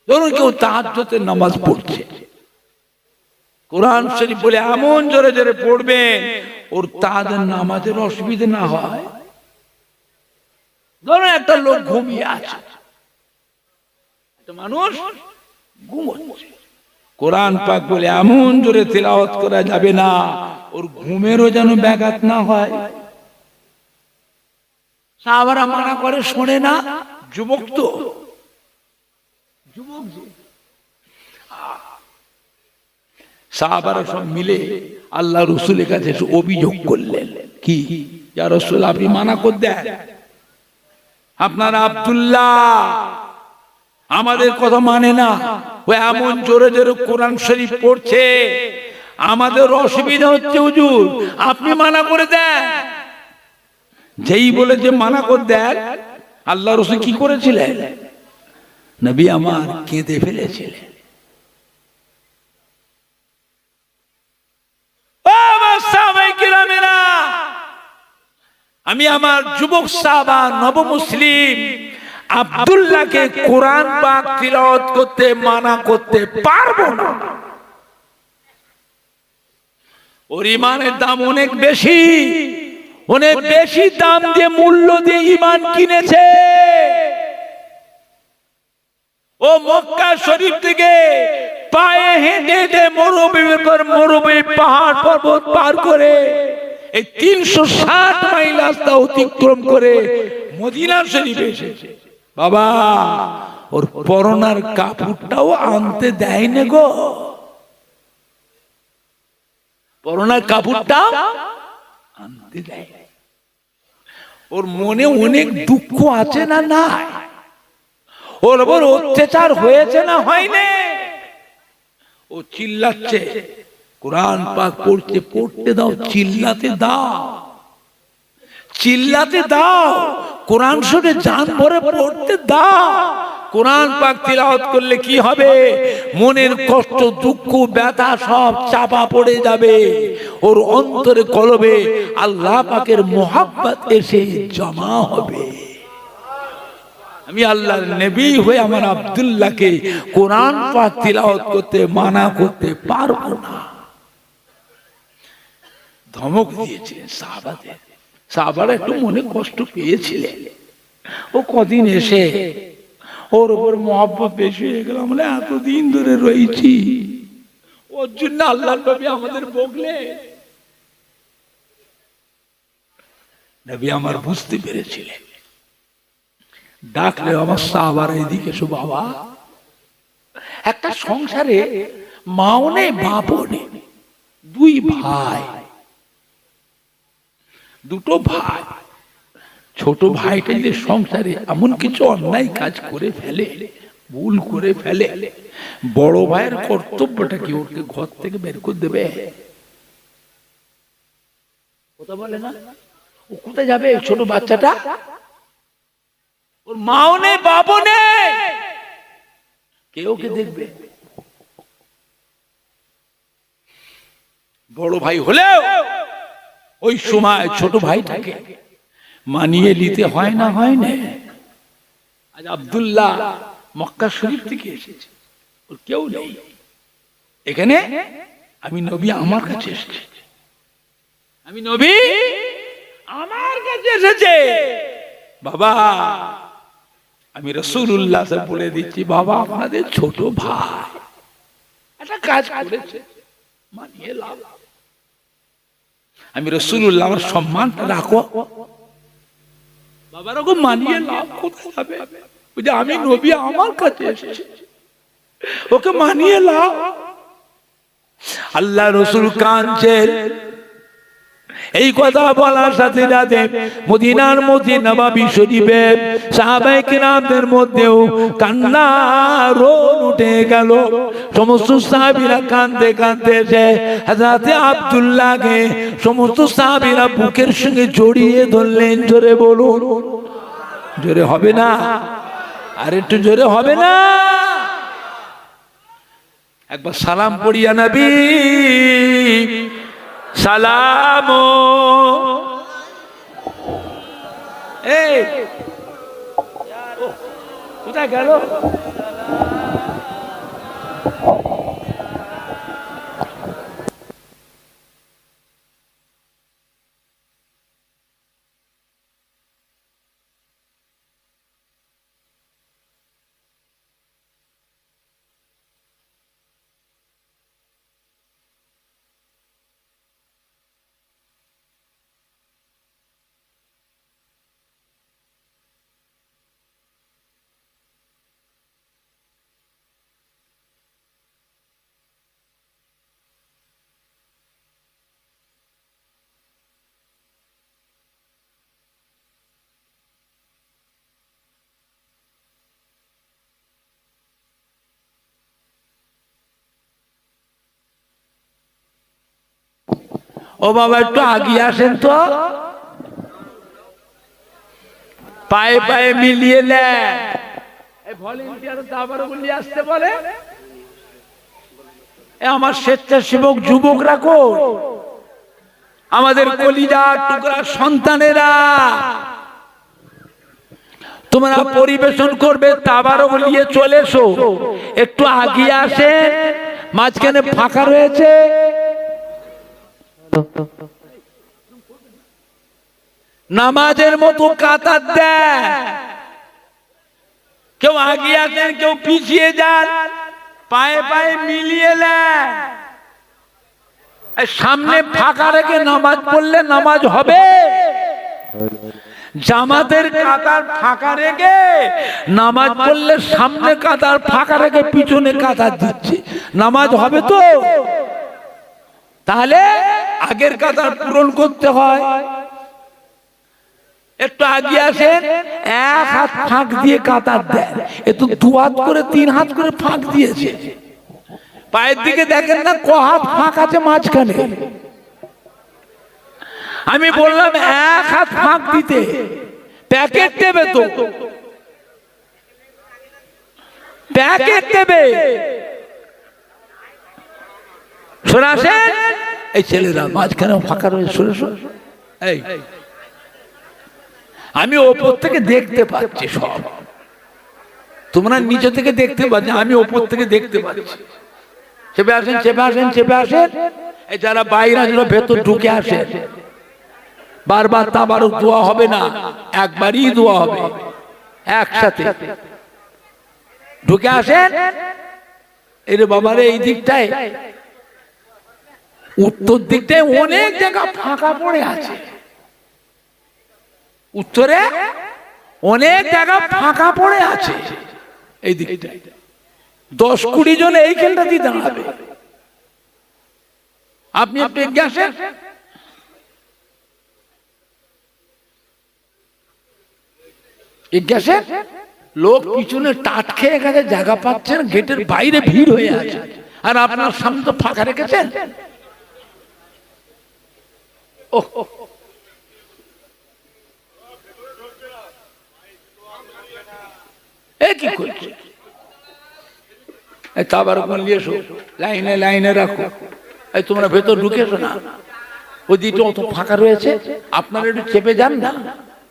ধরুন কেউ তাহাজ্জুদের নামাজ পড়ছে, কোরআন শরীফ বলে এমন জোরে জোরে পড়বেন ওর তাদের নামাজের অসুবিধা না হয়। ধরুন একটা লোক ঘুমিয়ে আছে, একটা মানুষ ঘুমোচ্ছে, কোরআন পাক বলে এমন জোরে তিলাওয়াত করা যাবে না ওর ঘুমেরও যেন ব্যাঘাত না হয়। সাহাবারা মানা করে, শোনে না, যুবক তো, যুবক সাহাবারা সব মিলে আল্লাহ রাসূলের কাছে অভিযোগ করলেন, কি ইয়া রাসূল আপনি মানা করে দেন, আপনার আব্দুল্লাহ আমাদের কথা মানে না, ও এমন জোরে জোরে কোরআন শরীফ পড়ছে, আমাদের অসুবিধা হচ্ছে, হুজুর আপনি মানা করে দেন। যেই বলে যে মানা করে দেন, আল্লাহ রাসূল কি করেছিলেন? নবী আমার কেঁদে ফেলেছিলেন। আমি আমার যুবক সাহাবা নবমুসলিম আব্দুল্লাহকে কোরআন পাক তিলাওয়াত করতে মানা করতে পারবো না। ওর ঈমানের দাম অনেক বেশি, অনেক বেশি দাম দিয়ে মূল্য দিয়ে ঈমান কিনেছে। ও মক্কা শরীফ থেকে পায়ে হেঁটে হেঁটে মরুভূমি পাহাড় পর্বত পার করে এই 360 মাইল রাস্তা অতিক্রম করে মদিনা শরীফে এসেছে। বাবা ওর পরনার কাপড়টাও আনতে দেয় না গো, পরনার কাপড়টা আনতে দেয়। ওর মনে অনেক দুঃখ আছে না না, ওর ওপর অত্যাচার হয়েছে না হয়নি, ও চিল্লাচ্ছে, কোরআন পাক পড়তে পড়তে দাও, চিল্লাতে দাও, চিল্লাতে দাও, কোরআন শরীফে জান ভরে পড়তে দাও। কোরআন পাক তিলাওয়াত করলে কি হবে? মনের কষ্ট, দুঃখ, ব্যথা সব চাপা পড়ে যাবে, ওর অন্তরে কলবে আল্লাহ পাকের মহব্বত এসে জমা হবে। আমি আল্লাহর নবী হয়ে আমার আব্দুল্লাহকে কোরআন পাক তিলাওয়াত করতে মানা করতে পারবো না। ধমক দিয়েছিলেন সাহাবাদের। সাহাবারা একটু মনে কষ্ট পেয়েছিলেন। ও কদিন এসে ওর উপর মহব্বত বেশি হয়ে গেল, আমরা এতদিন ধরে রয়েছি, ওর জন্য আল্লাহর নবী আমাদের বকলে। নবী আমার বুঝতে পেরেছিলেন, ডাকলে আমার সাহাবারা এদিকে এসো বাবা। একটা সংসারে মাও নেই বাপও নেই, দুই ভাই, দুটো ভাই। ছোট ভাইটা যে সংসারে এমন কিছু অন্যায় কাজ করে ফেলে, ভুল করে ফেলে, বড় ভাইয়ের কর্তব্যটা কি ওকে ঘর থেকে বের করে দেবে? কথা বলে না, ও কোথায় যাবে ছোট বাচ্চাটা? ওর মাও নেই বাপও নেই, কে ওকে দেখবে? বড় ভাই হলেও ওই সময় ছোট ভাইটাকে মানিয়ে নিতে হয় না, হয় না? আজ আব্দুল্লাহ মক্কা শরীফ থেকে এসেছে, ওর কেউ নেই এখানে। আমি নবী আমার কাছে এসেছি, আমি নবী আমার কাছে এসেছে। বাবা আমি রাসূলুল্লাহ বলে দিচ্ছি, বাবা আপনাদের ছোট ভাই একটা কাজ করেছে, মানিয়ে লাভ। আমি রাসূলুল্লাহ, আমার সম্মানটা রাখো। বাবার ওকে মানিয়ে লাভ কোথায় যাবে? ওই যে আমি নবী আমার কাছে এসেছি, ওকে মানিয়ে লাভ। আল্লাহ রাসূল কাঁদছেন। এই কথা বলার সাথে সাথে মদিনার মধ্যে নববী শরীফে সাহাবায়ে কেরামদের মধ্যেও কান্নার রোল উঠে গেল। সমস্ত সাহাবীরা কাঁদতে কাঁদতে এসে হযরতে আব্দুল্লাহকে সমস্ত সাহাবীরা বুকের সঙ্গে জড়িয়ে ধরলেন। জোরে বলুন, জোরে হবে না? আর একটু জোরে হবে না? একবার সালাম পড়িয়া নবী সালাম। এই কোথায় গেল? ও বাবা একটু আগিয়ে আসেন তো, পায়ে পায়ে মিলিয়ে নেন। ভলেন্টিয়ার আবার বলি আসতে বলে। আমার স্বেচ্ছাসেবক যুবকরা কো, আমাদের কলিজার টুকরা সন্তানেরা, তোমরা পরিবেশন করবে তাবারক নিয়ে চলে এসো। একটু আগিয়ে আসেন, মাঝখানে ফাঁকা রয়েছে। নামাজের মতো কাতার দেয়, কেউ আগিয়ে আসেন, কেউ পিছিয়ে যান, পায়ে পায়ে মিলিয়ে নেন। সামনে ফাঁকা রেখে নামাজ পড়লে নামাজ হবে? জামাতের কাতার ফাঁকা রেখে নামাজ পড়লে সামনে কাতার ফাঁকা রেখে পিছনে কাতার দিচ্ছে, নামাজ হবে তো? তাহলে আগের কাতার পূরণ করতে হয়। একটু আগিয়ে আসেন, এক হাত ফাঁক দিয়ে কাতার দেন, এ তো দু হাত করে তিন হাত করে ফাঁক দিয়েছে। পায়ের দিকে দেখেন না ক হাত ফাঁক আছে মাঝখানে? আমি বললাম এক হাত ফাঁক দিতে, প্যাকেট দেবে তো, প্যাকেট দেবে। শোনাছেন? এই ছেলেরা মাঝখানে ফাঁকা রয়েছে, শুনে শোন। এই আমি ওপর থেকে দেখতে পাচ্ছি সব, তোমরা নিচে থেকে দেখতে পাচ্ছ, আমি ওপর থেকে দেখতে পাচ্ছি। চেপে আসেন, চেপে আসেন, চেপে আসেন। এই যারা বাইরে আছে ভেতর ঢুকে আসেন। বারবার তাবারক দোয়া হবে না, একবারই দোয়া হবে একসাথে। ঢুকে আসেন। এর বাবারে এই দিকটায়, উত্তর দিকটায় অনেক জায়গা ফাঁকা পড়ে আছে। উত্তরে অনেক জায়গা ফাঁকা পড়ে আছে। এই দিকটায় 10-20 জন এইখানটাতেই দাঁড়াবে। আপনি একটু এগিয়ে আসেন। এগিয়ে আসেন। লোক পিছনে টাট খেয়ে গেছে, জায়গা পাচ্ছেন, গেটের বাইরে ভিড় হয়ে আছে, আর আপনার সামনে তো ফাঁকা রেখেছেন। কি করছে? তাবার নিয়ে এসো, লাইনে লাইনে রাখো। এই তোমরা ভেতর ঢুকেছো না, ওই দিকটা অত ফাঁকা রয়েছে, আপনারা একটু চেপে যান না,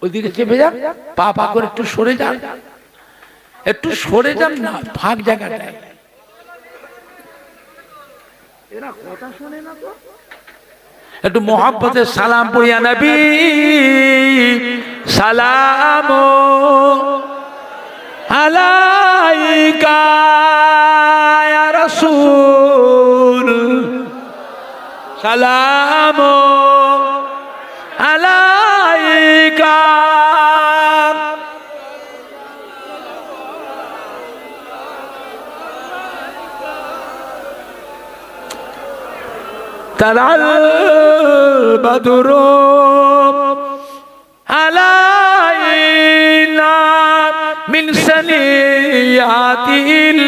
ওইদিকে চেপে যান, পা পা করে একটু সরে যান, একটু সরে যান না ফাঁক জায়গাটায়। এরা কথা শোনে না তো। একটু মোহাব্বতে সালাম পড়িয়া নবী সালাম আলাইকা ইয়া রাসূল সালাম আলাইকা। তালাল বাদরু আলাইনা মিন সানিয়াতিল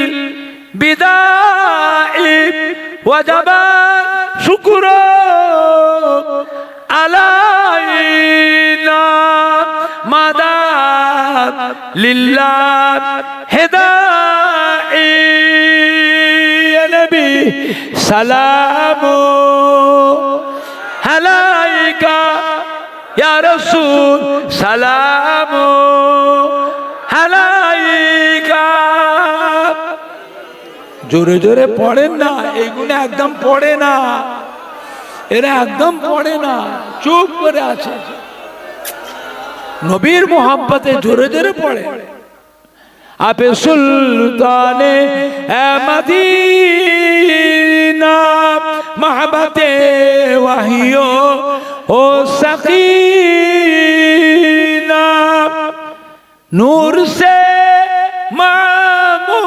বিদাই ওয়াজাবা শুকরু আলাইনা মাদা লিল্লাহ হিদাই ইয়া নবী সালাম আলাইকা ইয়া রাসূল সালাম আলাইকা। জোরে জোরে পড়েন না, এইগুলো একদম পড়ে না, এরা একদম পড়ে না, চুপ করে আছে। নবীর মোহাব্বতে জোরে জোরে পড়ে। আপে সুলতানে মদিনা মোহাব্বতে ওয়াহিও ও সकीना नूर से मामूर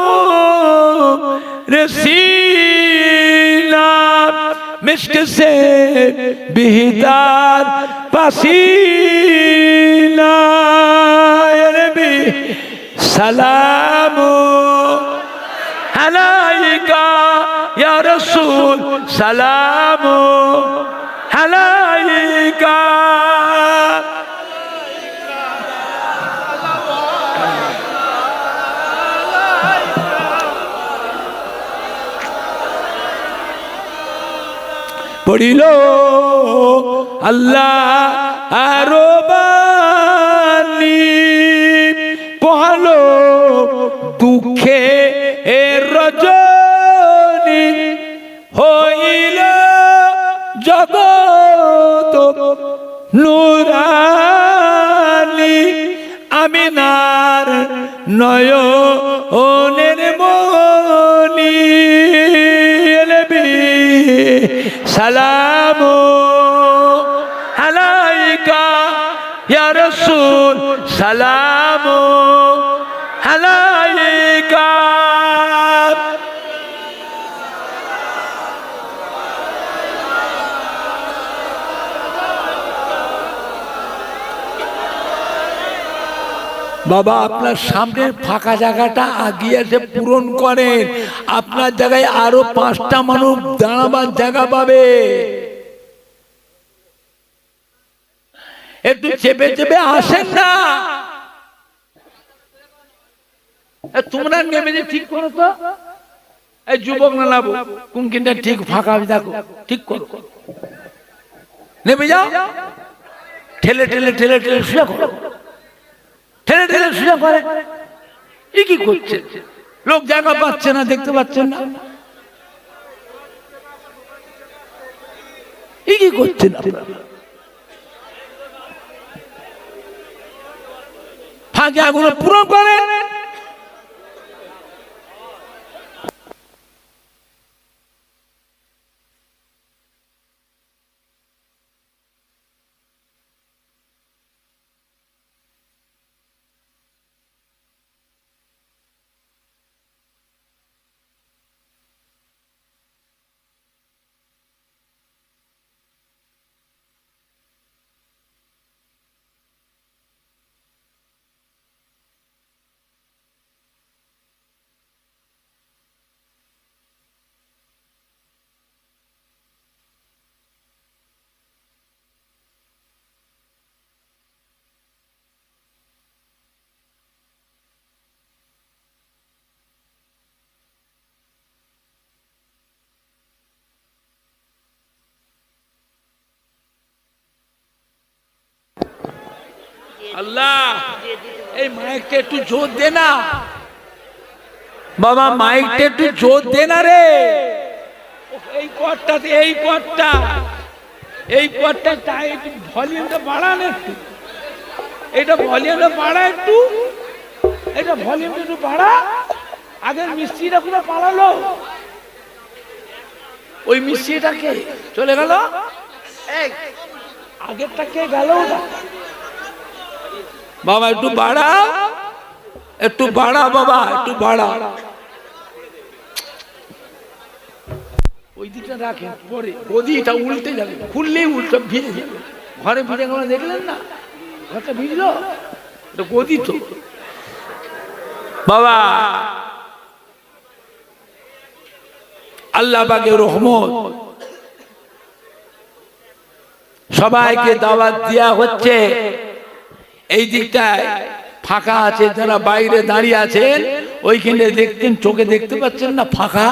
रसीना मिश्क से बेहतर पसीना या नबी सलाम अलैका या रसूल सलाम अलैका। পড়িল আল্লাহ আরো বাণী পহালো দুঃখে এর রজনী হইল জগৎ নুরানি আমিনার নয়নের মনি সালাম আলাইকা ইয়া রাসূল সালাম আলাইকা। বাবা আপনার সামনের ফাঁকা জায়গাটা আগিয়ে এসে পূরণ করেন, আপনার জায়গায় আরো 5টা মানুষ দাঁড়াবার জায়গা পাবে। একটু চেপে চেপে আসেন না, তোমরা নেমে যে ঠিক করো তো। এই যুবক না লাভ কোনকিনটা ঠিক ফাঁকা দেখো, ঠিক করো, নেমে যাও, ঠেলে ঠেলে ঠেলে ঠেলে শুয়ে করো, ঠেলে ঠেলে শুয়ে করে এই কি করছে? লোক জায়গা পাচ্ছে না, দেখতে পাচ্ছেন না? এই কি করছেন আপনারা? ফাঁকিগুলো পূরণ করেন। আল্লাহ, এই মাইকটা একটু জোর দে না বাবা, মাইকটা একটু জোর দে না রে। এই পথটাতে, এই পথটা, এই পথটা তাই একটু ভলিউমটা বাড়ান একটু। এটা ভলিউমটা বাড়া একটু, এটা ভলিউমটা একটু বাড়া। আগের মিস্ত্রিটা পুরো পালালো, ওই মিস্ত্রিটা কে চলে গেল? আগেরটা কে গেল? বাবা একটু বাড়া, একটু বাড়া বাবা, একটু বাড়া। ওই দিকটা রাখেন, পরে গদিটা উল্টে যাবে, খুললেই উল্টো ভিজে যাবে। ঘরে ভিজে গেল, দেখলেন না? ঘরটা ভিজলো, গদি তো বাবা। আল্লাহ পাকের রহমত, সবাইকে দাওয়াত দেয়া হচ্ছে। এই দিকটায় ফাঁকা আছে, যারা বাইরে দাঁড়িয়ে আছেন ওইখানে দেখতেন, চোখে দেখতে পাচ্ছেন না ফাঁকা?